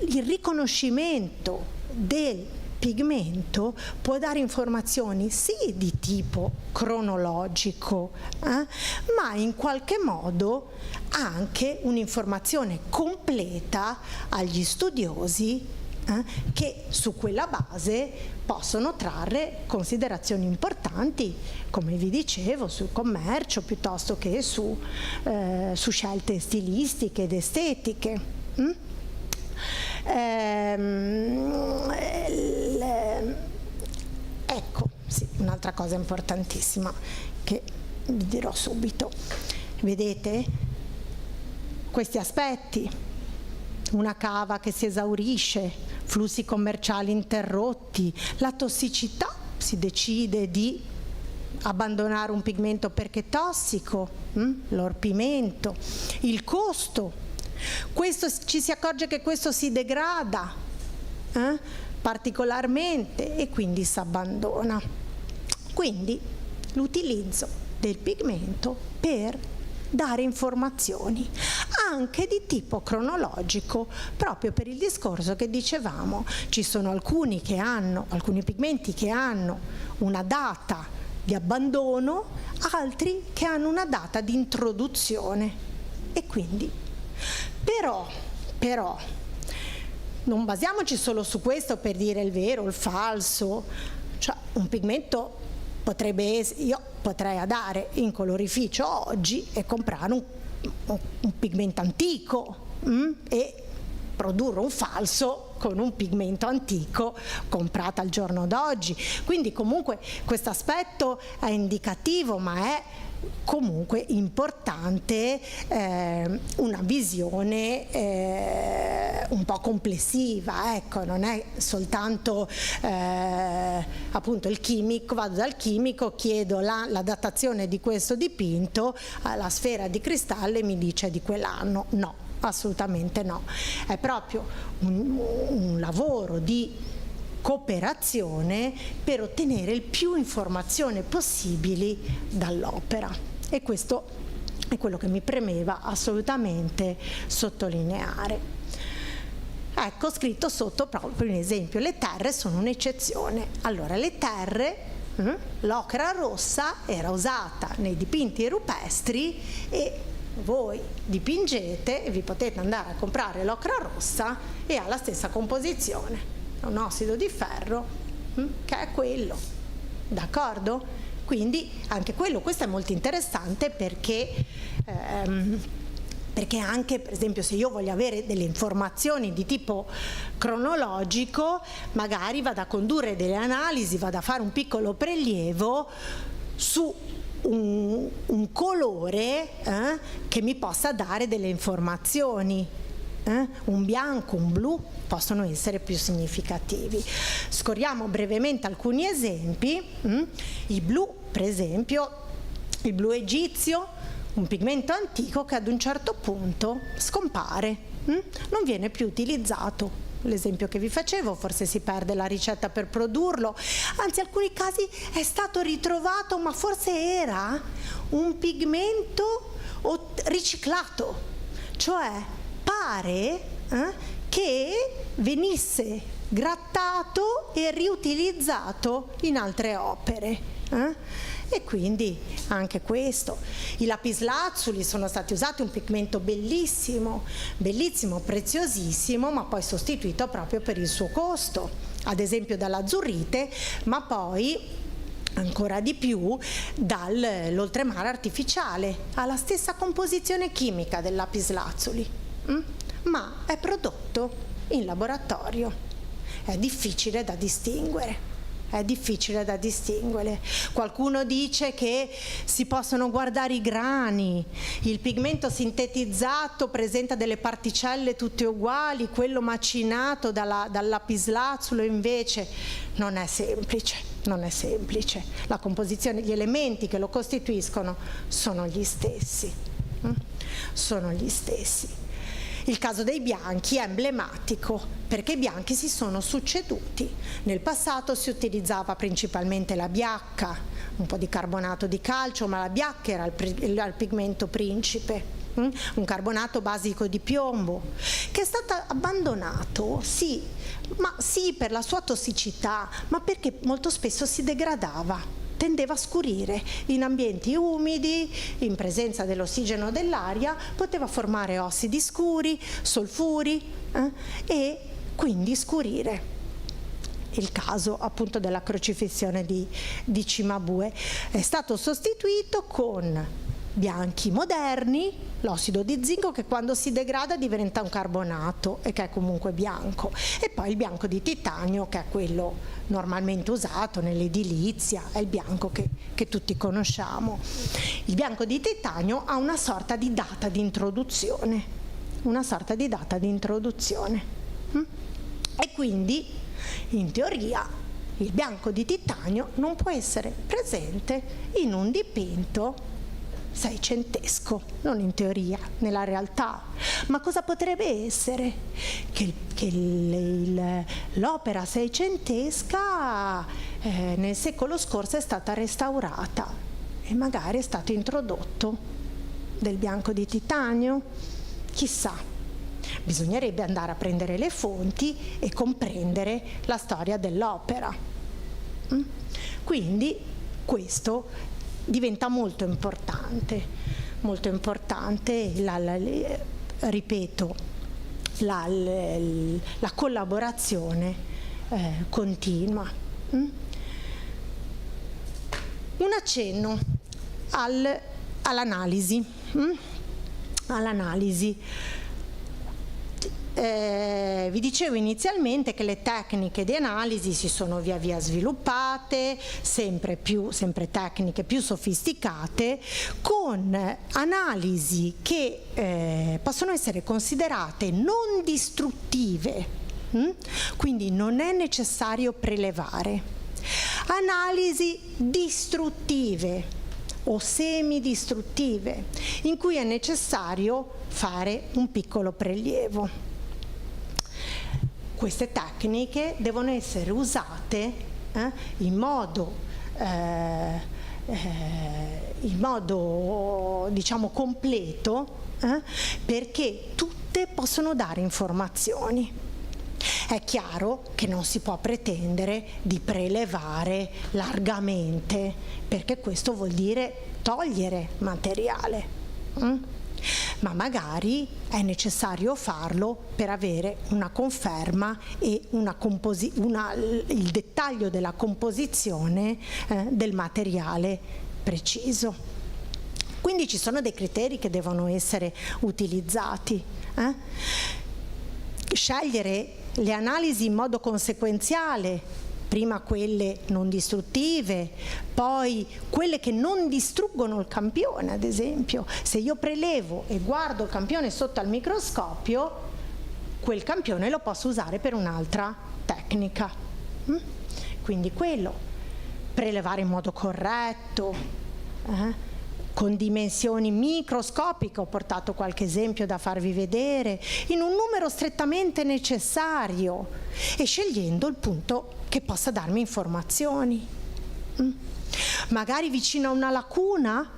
il riconoscimento del pigmento può dare informazioni sì di tipo cronologico, ma in qualche modo anche un'informazione completa agli studiosi che su quella base possono trarre considerazioni importanti, come vi dicevo, sul commercio piuttosto che su scelte stilistiche ed estetiche. Ecco, sì, un'altra cosa importantissima che vi dirò subito. Vedete questi aspetti? Una cava che si esaurisce, flussi commerciali interrotti, la tossicità, si decide di abbandonare un pigmento perché è tossico, l'orpimento, il costo. Ci si accorge che questo si degrada particolarmente e quindi si abbandona. Quindi l'utilizzo del pigmento per dare informazioni, anche di tipo cronologico, proprio per il discorso che dicevamo. Ci sono alcuni pigmenti che hanno una data di abbandono, altri che hanno una data di introduzione. E quindi, però, non basiamoci solo su questo per dire il vero o il falso. Cioè, un pigmento io potrei andare in colorificio oggi e comprare un pigmento antico e produrre un falso con un pigmento antico comprato al giorno d'oggi. Quindi comunque questo aspetto è indicativo, ma è comunque importante una visione un po' complessiva, ecco, non è soltanto appunto il chimico, vado dal chimico, chiedo la datazione di questo dipinto, la sfera di cristallo e mi dice di quell'anno. No, assolutamente no, è proprio un lavoro di cooperazione per ottenere il più informazioni possibili dall'opera, e questo è quello che mi premeva assolutamente sottolineare. Ecco, scritto sotto proprio un esempio: le terre sono un'eccezione. Allora, le terre, l'ocra rossa era usata nei dipinti rupestri, e voi dipingete e vi potete andare a comprare l'ocra rossa e ha la stessa composizione, un ossido di ferro che è quello, d'accordo? Quindi anche questo è molto interessante, perché anche, per esempio, se io voglio avere delle informazioni di tipo cronologico, magari vado a condurre delle analisi, vado a fare un piccolo prelievo su un colore che mi possa dare delle informazioni. Un bianco, un blu possono essere più significativi. Scorriamo brevemente alcuni esempi. Il blu, per esempio, il blu egizio, un pigmento antico che ad un certo punto scompare, non viene più utilizzato. L'esempio che vi facevo, forse si perde la ricetta per produrlo, anzi in alcuni casi è stato ritrovato, ma forse era un pigmento riciclato, cioè pare che venisse grattato e riutilizzato in altre opere. E quindi anche questo. I lapislazzuli sono stati usati, un pigmento bellissimo, bellissimo, preziosissimo, ma poi sostituito proprio per il suo costo, ad esempio dall'azzurrite, ma poi ancora di più dall'oltremare artificiale. Ha la stessa composizione chimica del lapislazzuli, ma è prodotto in laboratorio. È difficile da distinguere. Qualcuno dice che si possono guardare i grani, il pigmento sintetizzato presenta delle particelle tutte uguali, quello macinato dal lapislazzulo invece non è semplice. La composizione, gli elementi che lo costituiscono sono gli stessi. Il caso dei bianchi è emblematico, perché i bianchi si sono succeduti. Nel passato si utilizzava principalmente la biacca, un po' di carbonato di calcio, ma la biacca era il pigmento principe, un carbonato basico di piombo, che è stato abbandonato, sì per la sua tossicità, ma perché molto spesso si degradava. Tendeva a scurire in ambienti umidi, in presenza dell'ossigeno dell'aria, poteva formare ossidi scuri, solfuri e quindi scurire. Il caso appunto della crocifissione di Cimabue è stato sostituito con bianchi moderni, l'ossido di zinco che quando si degrada diventa un carbonato e che è comunque bianco, e poi il bianco di titanio che è quello normalmente usato nell'edilizia, è il bianco che tutti conosciamo. Il bianco di titanio ha una sorta di data di introduzione, e quindi in teoria il bianco di titanio non può essere presente in un dipinto seicentesco, non in teoria, nella realtà. Ma cosa potrebbe essere? Che l'opera seicentesca nel secolo scorso è stata restaurata e magari è stato introdotto del bianco di titanio? Chissà. Bisognerebbe andare a prendere le fonti e comprendere la storia dell'opera. Quindi questo diventa molto importante, ripeto, la collaborazione continua. Un accenno all'analisi. Vi dicevo inizialmente che le tecniche di analisi si sono via via sviluppate, sempre tecniche più sofisticate, con analisi che possono essere considerate non distruttive, quindi non è necessario prelevare. Analisi distruttive o semidistruttive, in cui è necessario fare un piccolo prelievo. Queste tecniche devono essere usate in modo diciamo completo, perché tutte possono dare informazioni. È chiaro che non si può pretendere di prelevare largamente, perché questo vuol dire togliere materiale. Ma magari è necessario farlo per avere una conferma e il dettaglio della composizione del materiale preciso. Quindi ci sono dei criteri che devono essere utilizzati. Scegliere le analisi in modo conseguenziale, prima quelle non distruttive, poi quelle che non distruggono il campione. Ad esempio, se io prelevo e guardo il campione sotto al microscopio, quel campione lo posso usare per un'altra tecnica. Quindi quello, prelevare in modo corretto, con dimensioni microscopiche, ho portato qualche esempio da farvi vedere, in un numero strettamente necessario e scegliendo il punto che possa darmi informazioni. Magari vicino a una lacuna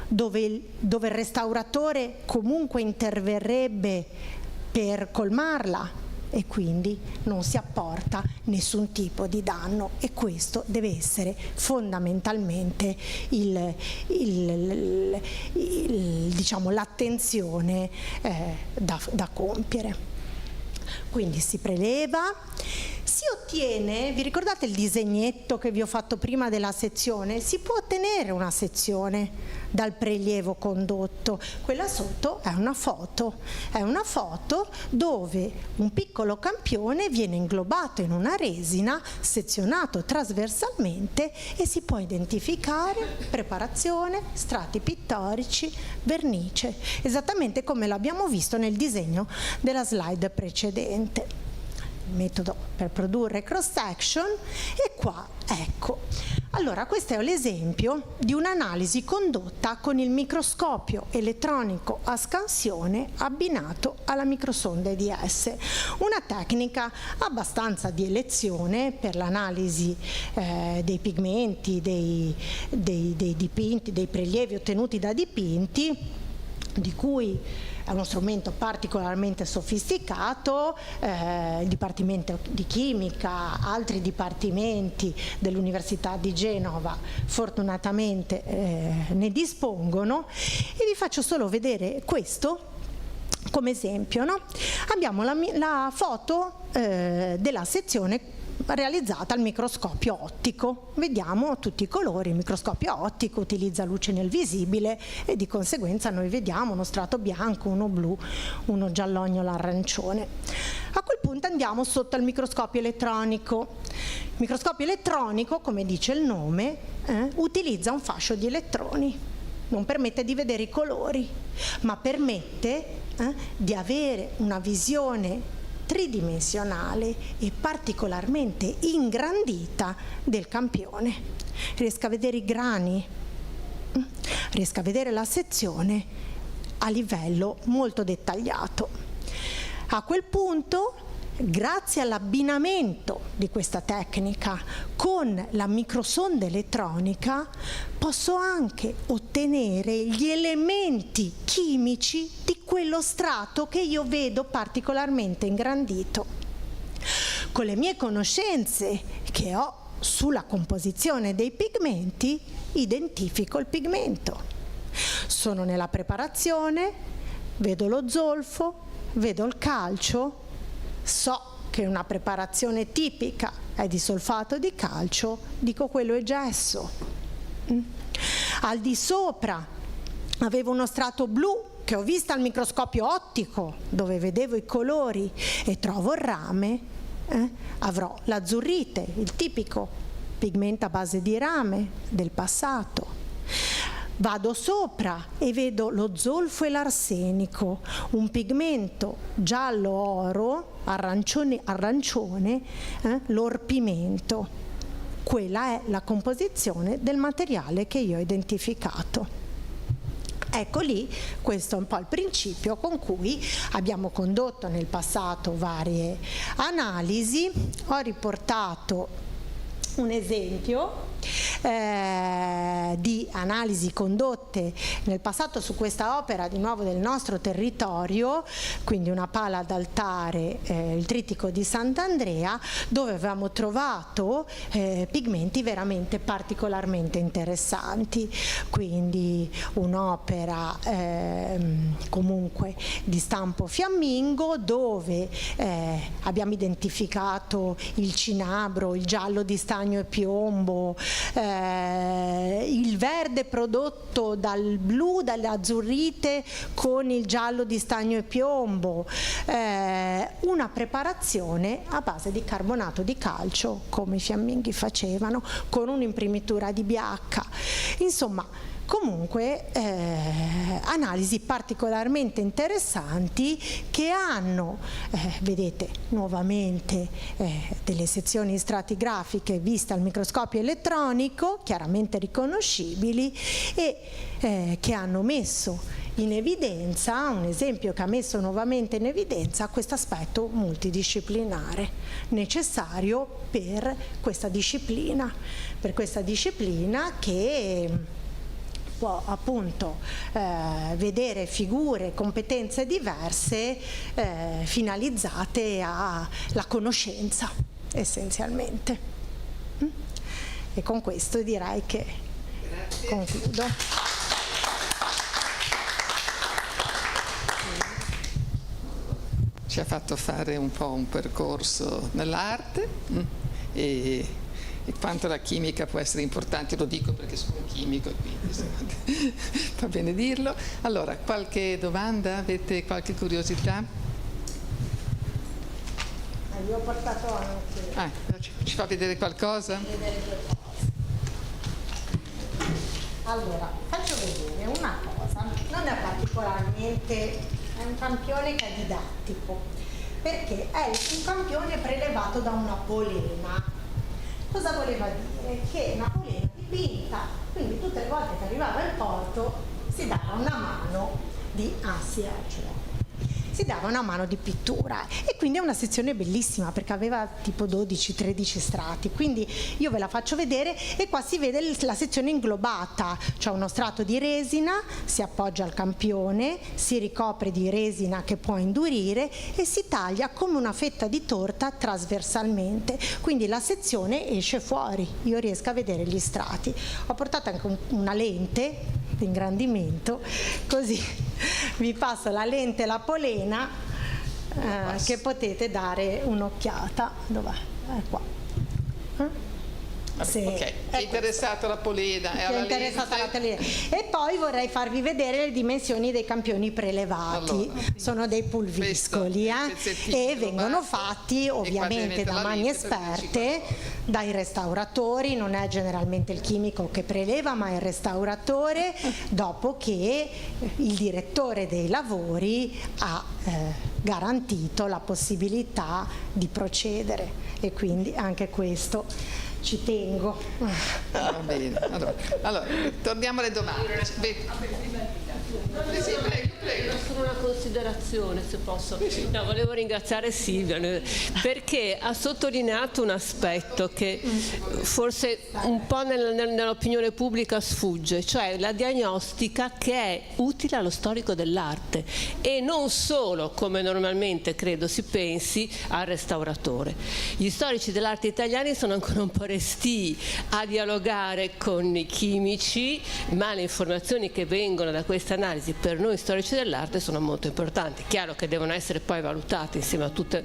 dove il restauratore comunque interverrebbe per colmarla e quindi non si apporta nessun tipo di danno, e questo deve essere fondamentalmente diciamo, l'attenzione da compiere. Quindi si preleva, si ottiene, vi ricordate il disegnetto che vi ho fatto prima della sezione? Si può ottenere una sezione dal prelievo condotto. Quella sotto è una foto dove un piccolo campione viene inglobato in una resina, sezionato trasversalmente, e si può identificare preparazione, strati pittorici, vernice, esattamente come l'abbiamo visto nel disegno della slide precedente. Metodo per produrre cross section, e qua ecco. Allora, questo è l'esempio di un'analisi condotta con il microscopio elettronico a scansione abbinato alla microsonda EDS, una tecnica abbastanza di elezione per l'analisi dei pigmenti, dei dipinti, dei prelievi ottenuti da dipinti, di cui è uno strumento particolarmente sofisticato. Il Dipartimento di Chimica, altri dipartimenti dell'Università di Genova fortunatamente ne dispongono, e vi faccio solo vedere questo come esempio, no? Abbiamo la foto della sezione realizzata al microscopio ottico. Vediamo tutti i colori. Il microscopio ottico utilizza luce nel visibile e di conseguenza noi vediamo uno strato bianco, uno blu, uno giallognolo arancione. A quel punto andiamo sotto al microscopio elettronico. Il microscopio elettronico, come dice il nome, utilizza un fascio di elettroni. Non permette di vedere i colori, ma permette di avere una visione tridimensionale e particolarmente ingrandita del campione. Riesco a vedere i grani, riesco a vedere la sezione a livello molto dettagliato. A quel punto grazie all'abbinamento di questa tecnica con la microsonda elettronica posso anche ottenere gli elementi chimici di quello strato che io vedo particolarmente ingrandito. Con le mie conoscenze che ho sulla composizione dei pigmenti, identifico il pigmento. Sono nella preparazione, vedo lo zolfo, vedo il calcio, so che una preparazione tipica è di solfato di calcio, dico quello è gesso. Al di sopra avevo uno strato blu che ho visto al microscopio ottico, dove vedevo i colori e trovo il rame, avrò l'azzurrite, il tipico pigmento a base di rame del passato. Vado sopra e vedo lo zolfo e l'arsenico, un pigmento giallo-oro, arancione, l'orpimento. Quella è la composizione del materiale che io ho identificato. Ecco lì, questo è un po' il principio con cui abbiamo condotto nel passato varie analisi. Ho riportato un esempio di analisi condotte nel passato su questa opera di nuovo del nostro territorio, quindi una pala d'altare, il trittico di Sant'Andrea, dove avevamo trovato pigmenti veramente particolarmente interessanti, quindi un'opera comunque di stampo fiammingo, dove abbiamo identificato il cinabro, il giallo di stagno e piombo, il verde prodotto dal blu, dall'azzurrite con il giallo di stagno e piombo, una preparazione a base di carbonato di calcio, come i fiamminghi facevano, con un'imprimitura di BH. Insomma, comunque analisi particolarmente interessanti che hanno, vedete nuovamente delle sezioni stratigrafiche viste al microscopio elettronico, chiaramente riconoscibili, e che hanno messo in evidenza, un esempio che ha messo nuovamente in evidenza questo aspetto multidisciplinare necessario per questa disciplina che può appunto vedere figure, competenze diverse finalizzate alla conoscenza essenzialmente. E con questo direi che concludo. Ci ha fatto fare un po' un percorso nell'arte e quanto la chimica può essere importante, lo dico perché sono chimico, quindi va bene dirlo. Allora, qualche domanda? Avete qualche curiosità? Io ho portato anche. Ci fa vedere qualcosa? Allora, faccio vedere una cosa, non è particolarmente, è un campione che è didattico, perché è un campione prelevato da una polena. Cosa voleva dire? Che una polena dipinta, quindi tutte le volte che arrivava il porto si dava una mano di si dava una mano di pittura, e quindi è una sezione bellissima perché aveva tipo 12-13 strati, quindi io ve la faccio vedere, e qua si vede la sezione inglobata, cioè uno strato di resina, si appoggia al campione, si ricopre di resina che può indurire e si taglia come una fetta di torta trasversalmente, quindi la sezione esce fuori, io riesco a vedere gli strati. Ho portato anche una lente di ingrandimento, così vi passo la lente e la polena che potete dare un'occhiata. Dov'è? È qua. Sì, ok, è interessato alla polena e alla lente. E poi vorrei farvi vedere le dimensioni dei campioni prelevati. Allora, sono dei pulviscoli e vengono fatti ovviamente da mani esperte, dai restauratori. Non è generalmente il chimico che preleva, ma il restauratore, dopo che il direttore dei lavori ha garantito la possibilità di procedere, e quindi anche questo ci tengo. Va bene, allora torniamo alle domande. Sì, prego. Solo una considerazione, se posso. No, volevo ringraziare Silvia perché ha sottolineato un aspetto che forse un po' nell'opinione pubblica sfugge, cioè la diagnostica che è utile allo storico dell'arte e non solo, come normalmente credo si pensi, al restauratore. Gli storici dell'arte italiani sono ancora un po' restii a dialogare con i chimici, ma le informazioni che vengono da questa analisi per noi storici dell'arte sono molto importanti. Chiaro che devono essere poi valutate insieme a tutta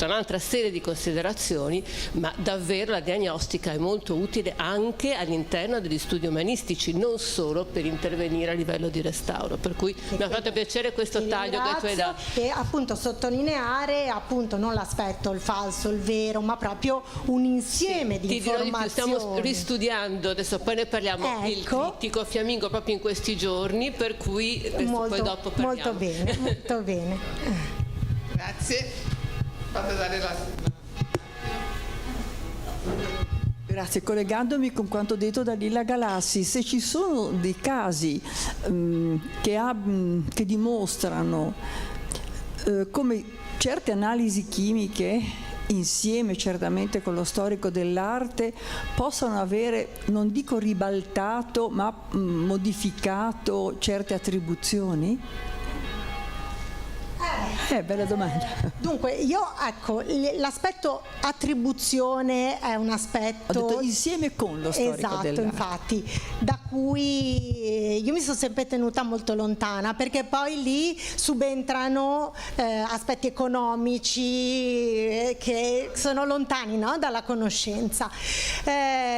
un'altra serie di considerazioni, ma davvero la diagnostica è molto utile anche all'interno degli studi umanistici, non solo per intervenire a livello di restauro. Per cui mi ha fatto piacere questo taglio che tu hai dato. E appunto sottolineare appunto non l'aspetto, il falso, il vero, ma proprio un insieme di informazioni. Stiamo ristudiando, adesso poi ne parliamo, il trittico fiammingo proprio in questi giorni, per cui poi dopo parliamo. Molto bene, molto bene. Grazie. Fate dare la... Grazie, collegandomi con quanto detto da Lilla Galassi, se ci sono dei casi che dimostrano come certe analisi chimiche, insieme certamente con lo storico dell'arte, possano avere, non dico ribaltato, ma modificato certe attribuzioni? Bella domanda. Dunque, l'aspetto attribuzione è un aspetto... Ho detto insieme con lo storico dell'arte. Esatto, infatti, da cui io mi sono sempre tenuta molto lontana, perché poi lì subentrano aspetti economici che sono lontani, no, dalla conoscenza.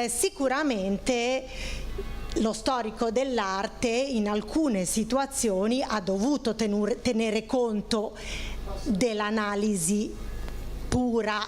Sicuramente lo storico dell'arte in alcune situazioni ha dovuto tenere conto dell'analisi pura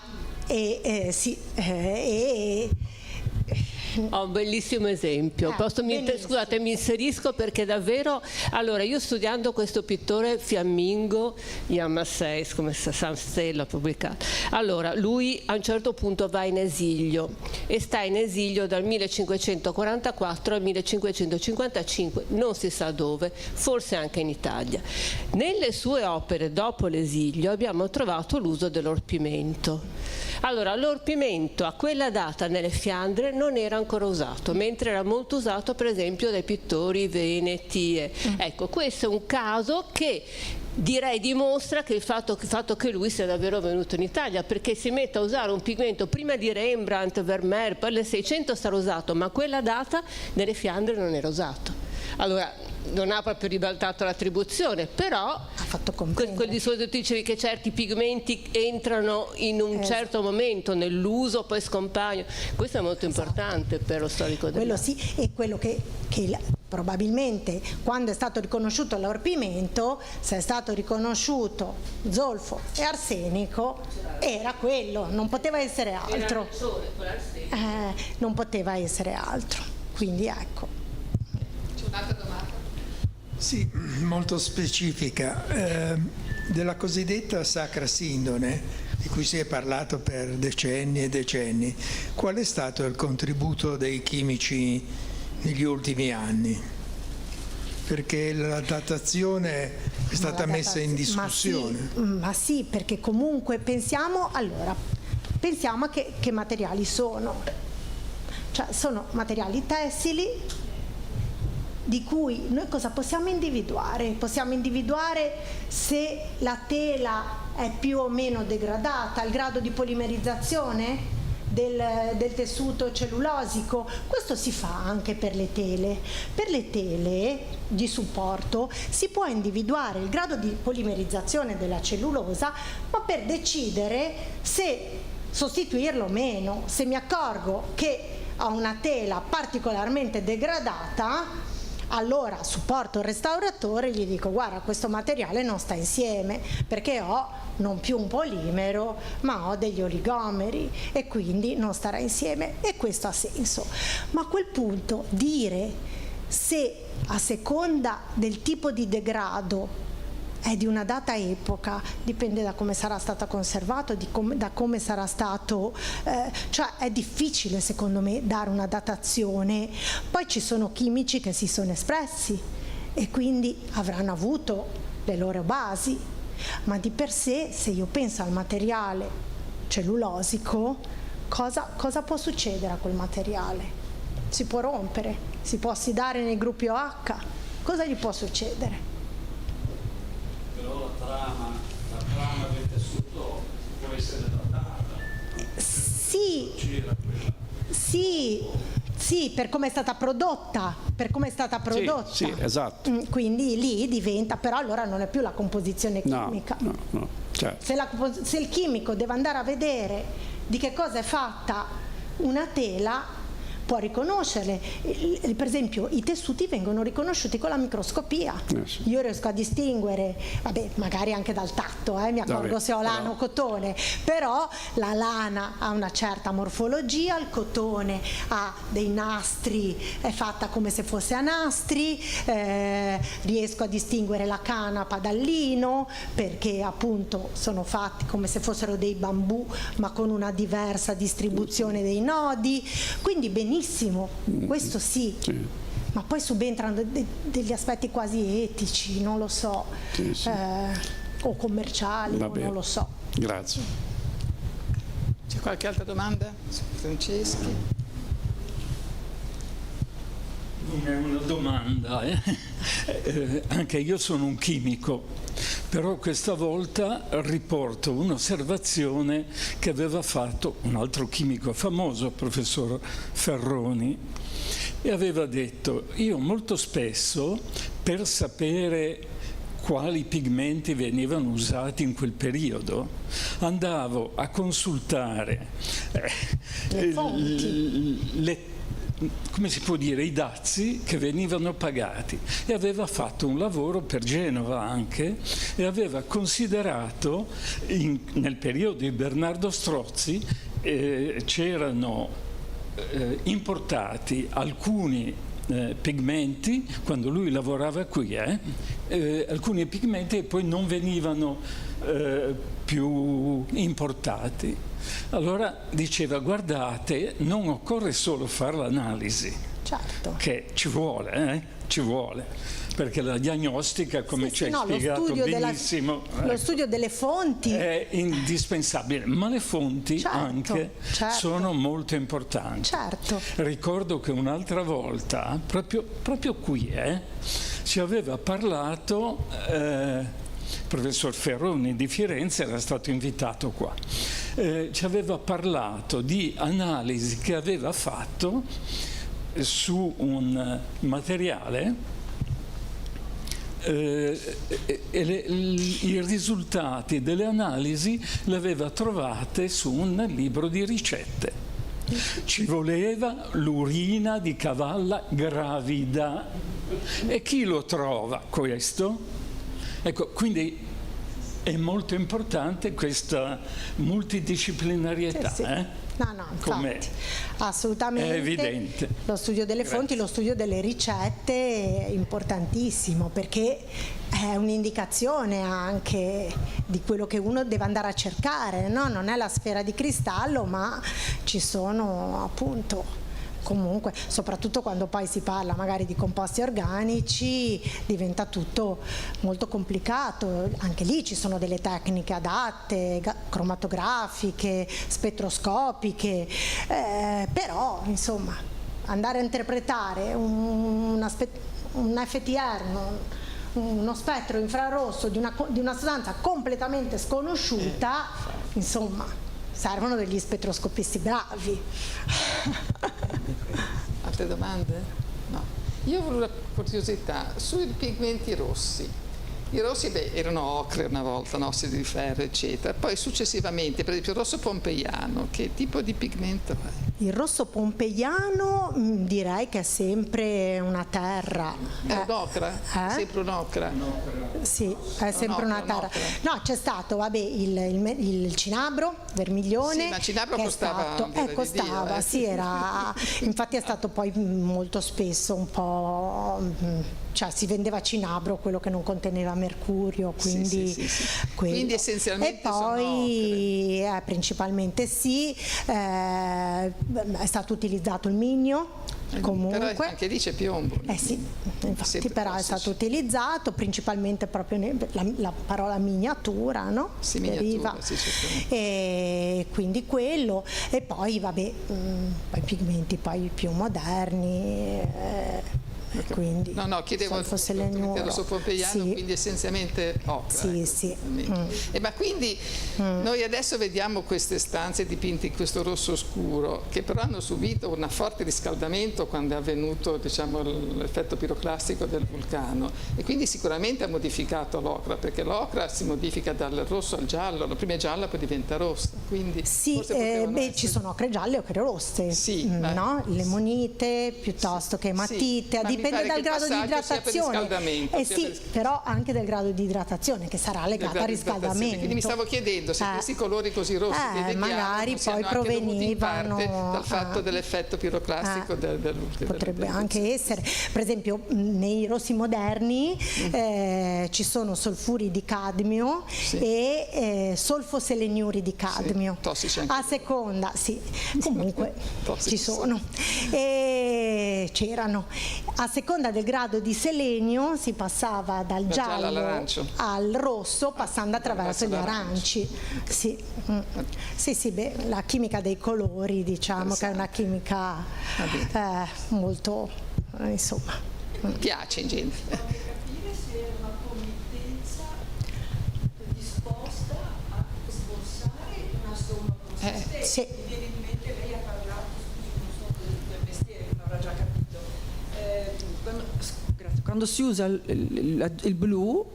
Ho un bellissimo esempio. Scusate, mi inserisco perché davvero, allora, io studiando questo pittore fiammingo, Jan Masseis, come San Stella ha pubblicato, allora lui a un certo punto va in esilio e sta in esilio dal 1544 al 1555, non si sa dove, forse anche in Italia. Nelle sue opere dopo l'esilio abbiamo trovato l'uso dell'orpimento. Allora, l'orpimento a quella data nelle Fiandre non era ancora usato, mentre era molto usato per esempio dai pittori veneti. Ecco, questo è un caso che direi dimostra che il fatto che lui sia davvero venuto in Italia, perché si mette a usare un pigmento prima di Rembrandt, Vermeer, poi nel 600 sarà usato, ma a quella data nelle Fiandre non era usato. Allora, non ha proprio ribaltato l'attribuzione, però ha fatto comprendere. Quel discorso che tu dicevi che certi pigmenti entrano in un certo momento nell'uso, poi scompaiono, questo è molto importante per lo storico dell'arte. Quello sì, e quello che probabilmente quando è stato riconosciuto l'orpimento, se è stato riconosciuto zolfo e arsenico, era quello, non poteva essere altro. Non poteva essere altro, quindi ecco. C'è un'altra domanda? Sì, molto specifica, della cosiddetta Sacra Sindone, di cui si è parlato per decenni e decenni. Qual è stato il contributo dei chimici negli ultimi anni? Perché la datazione è stata messa in discussione. Ma sì, perché comunque pensiamo a che materiali sono. Cioè, sono materiali tessili di cui noi cosa possiamo individuare? Possiamo individuare se la tela è più o meno degradata, il grado di polimerizzazione del tessuto cellulosico. Questo si fa anche per le tele. Per le tele di supporto si può individuare il grado di polimerizzazione della cellulosa, ma per decidere se sostituirlo o meno. Se mi accorgo che ho una tela particolarmente degradata, allora supporto il restauratore e gli dico: guarda, questo materiale non sta insieme perché ho non più un polimero ma ho degli oligomeri e quindi non starà insieme, e questo ha senso. Ma a quel punto dire se a seconda del tipo di degrado è di una data epoca, dipende da come sarà stato conservato, da come sarà stato, cioè è difficile secondo me dare una datazione. Poi ci sono chimici che si sono espressi e quindi avranno avuto le loro basi, ma di per sé, se io penso al materiale cellulosico, cosa può succedere a quel materiale? Si può rompere, si può ossidare nei gruppi OH, cosa gli può succedere? Però la trama del tessuto può essere datata. Sì, per come è stata prodotta, Sì, esatto. Quindi lì diventa, però allora non è più la composizione chimica. No, certo. Se il chimico deve andare a vedere di che cosa è fatta una tela, può riconoscerle. Per esempio i tessuti vengono riconosciuti con la microscopia. Sì. Io riesco a distinguere, vabbè, magari anche dal tatto, mi accorgo se ho lana o cotone, però la lana ha una certa morfologia, il cotone ha dei nastri, è fatta come se fosse a nastri, riesco a distinguere la canapa dal lino, perché appunto sono fatti come se fossero dei bambù, ma con una diversa distribuzione dei nodi, quindi benissimo, questo sì. Ma poi subentrano degli aspetti quasi etici, non lo so, o commerciali, non lo so. Grazie. C'è qualche altra domanda? Franceschi? Non è una domanda, anche io sono un chimico, però questa volta riporto un'osservazione che aveva fatto un altro chimico famoso, il professor Ferroni, e aveva detto: io molto spesso, per sapere quali pigmenti venivano usati in quel periodo, andavo a consultare Le fonti. Come si può dire, i dazi che venivano pagati, e aveva fatto un lavoro per Genova anche, e aveva considerato nel periodo di Bernardo Strozzi c'erano importati alcuni pigmenti quando lui lavorava qui, alcuni pigmenti e poi non venivano più importati. Allora diceva: guardate, non occorre solo fare l'analisi, Certo. che ci vuole, perché la diagnostica, come ci hai spiegato benissimo, lo studio delle fonti è indispensabile, ma le fonti anche sono molto importanti. Certo. Ricordo che un'altra volta, proprio qui, ci aveva parlato il professor Ferroni di Firenze, era stato invitato qua, ci aveva parlato di analisi che aveva fatto su un materiale i risultati delle analisi le aveva trovate su un libro di ricette. Ci voleva l'urina di cavalla gravida. E chi lo trova questo? Ecco, quindi è molto importante questa multidisciplinarietà. Sì. No, infatti, assolutamente. È evidente. Lo studio delle fonti, lo studio delle ricette è importantissimo, perché è un'indicazione anche di quello che uno deve andare a cercare, no? Non è la sfera di cristallo, ma ci sono appunto, comunque, soprattutto quando poi si parla magari di composti organici, diventa tutto molto complicato. Anche lì ci sono delle tecniche adatte, cromatografiche, spettroscopiche, però insomma andare a interpretare un FTR, uno spettro infrarosso di una sostanza completamente sconosciuta, insomma servono degli spettroscopisti bravi. Altre domande? No. Io avevo una curiosità sui pigmenti rossi. I rossi erano ocre una volta, ossidi di ferro, eccetera. Poi successivamente, per esempio il rosso pompeiano, che tipo di pigmento è? Il rosso pompeiano direi che è sempre una terra. È un'ocra? Sempre un'ocra? Sì, è sempre una terra. No, c'è stato, vabbè, il cinabro vermiglione. Sì, ma il cinabro costava. Costava, sì, era. Infatti è stato poi molto spesso un po'. Cioè si vendeva cinabro, quello che non conteneva mercurio, quindi, sì. Quindi essenzialmente e poi principalmente sì, è stato utilizzato il migno. Comunque, però anche lì c'è piombo. Sì, infatti però è stato utilizzato principalmente proprio la parola miniatura, no? Sì, miniatura, sì, e quindi quello, e poi vabbè, poi pigmenti poi più moderni. Quindi no, chiedevo il rosso pompeiano, sì. Quindi essenzialmente ocra. Sì. Ma quindi noi adesso vediamo queste stanze dipinte in questo rosso scuro, che però hanno subito un forte riscaldamento quando è avvenuto, diciamo, l'effetto piroclastico del vulcano, e quindi sicuramente ha modificato l'ocra, perché l'ocra si modifica dal rosso al giallo, prima è gialla poi diventa rossa. Quindi sì, ci sono ocre gialle e ocre rosse, no? Lemonite piuttosto che ematite, dipende dal grado di idratazione. Sì, però anche del grado di idratazione, che sarà legato al riscaldamento. Quindi mi stavo chiedendo se questi colori così rossi che vediamo magari poi provenivano dal fatto dell'effetto piroclastico del potrebbe anche essere. Per esempio nei rossi moderni ci sono solfuri di cadmio e solfoseleniuri di cadmio. Tossici anche. A seconda, comunque ci sono. E c'erano. A seconda del grado di selenio si passava dal giallo al rosso, passando attraverso gli aranci. Sì, beh, la chimica dei colori, diciamo che è una chimica molto, insomma. Piace in genere. Capire se è una committenza disposta a sborsare una somma consistente. Sì. Mi viene in mente, lei ha parlato, non so del mestiere, non avrà già capito. Quando si usa il blu,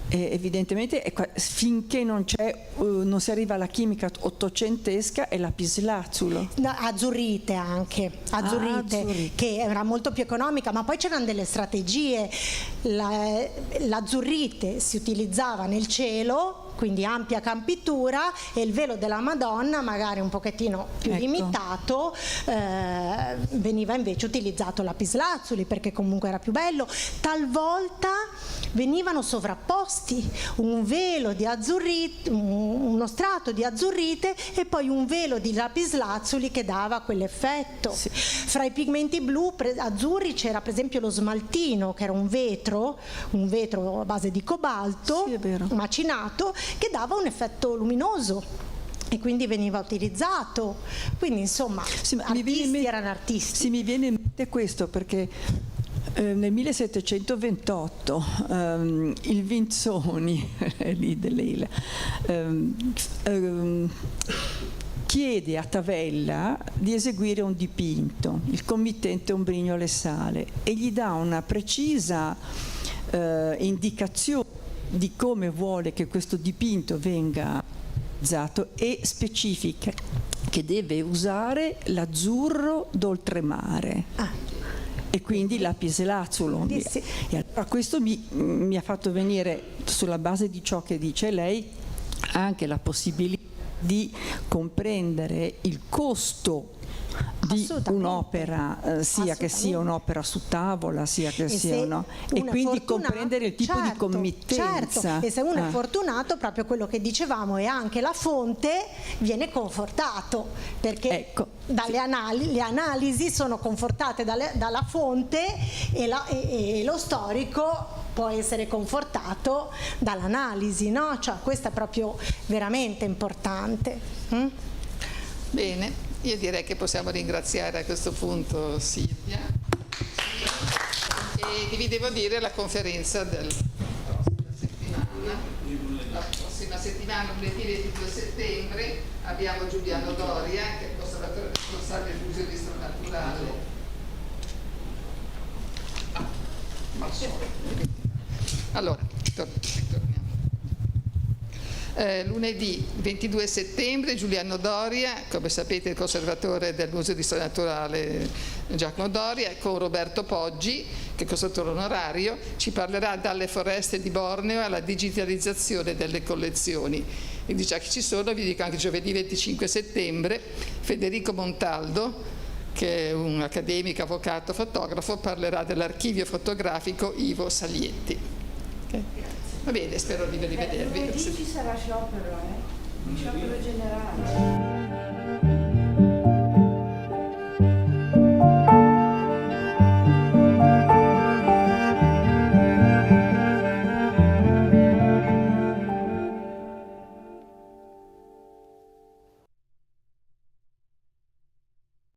evidentemente finché non si arriva alla chimica ottocentesca è lapislazzulo. No, azzurrite anche, che era molto più economica, ma poi c'erano delle strategie. L'azzurrite si utilizzava nel cielo, quindi ampia campitura, e il velo della Madonna, magari un pochettino più limitato, veniva invece utilizzato lapislazzuli, perché comunque era più bello. Talvolta venivano sovrapposti un velo di azzurrite, uno strato di azzurrite e poi un velo di lapislazzuli che dava quell'effetto. Sì. Fra i pigmenti blu azzurri c'era per esempio lo smaltino, che era un vetro a base di cobalto macinato, che dava un effetto luminoso e quindi veniva utilizzato. Quindi insomma, erano artisti. Sì, mi viene in mente questo perché nel 1728 il Vinzoni chiede a Tavella di eseguire un dipinto, il committente Ombrignole Sale, e gli dà una precisa indicazione di come vuole che questo dipinto venga usato, e specifica che deve usare l'azzurro d'oltremare. E quindi lapislazzulo. Sì. E allora questo mi ha fatto venire, sulla base di ciò che dice lei, anche la possibilità di comprendere il costo di un'opera, sia che sia un'opera su tavola, sia che sia e quindi comprendere il tipo di committenza. Certo. E se uno è fortunato, proprio quello che dicevamo, e anche la fonte viene confortato, perché le analisi sono confortate dalla fonte, e lo storico può essere confortato dall'analisi, no? Cioè, questo è proprio veramente importante. Bene. Io direi che possiamo ringraziare a questo punto Silvia, e vi devo dire la conferenza della prossima settimana, lunedì 22 settembre, abbiamo Giuliano Doria, che è il conservatore responsabile del Museo di Storia Naturale. Allora, torniamo. Lunedì 22 settembre Giuliano Doria, come sapete il conservatore del Museo di Storia Naturale Giacomo Doria, con Roberto Poggi, che è conservatore onorario, ci parlerà dalle foreste di Borneo alla digitalizzazione delle collezioni. E già che ci sono, vi dico anche giovedì 25 settembre, Federico Montaldo, che è un accademico, avvocato, fotografo, parlerà dell'archivio fotografico Ivo Salietti. Okay. Va bene, spero di rivedervi. Lunedì ci sarà sciopero, sciopero generale.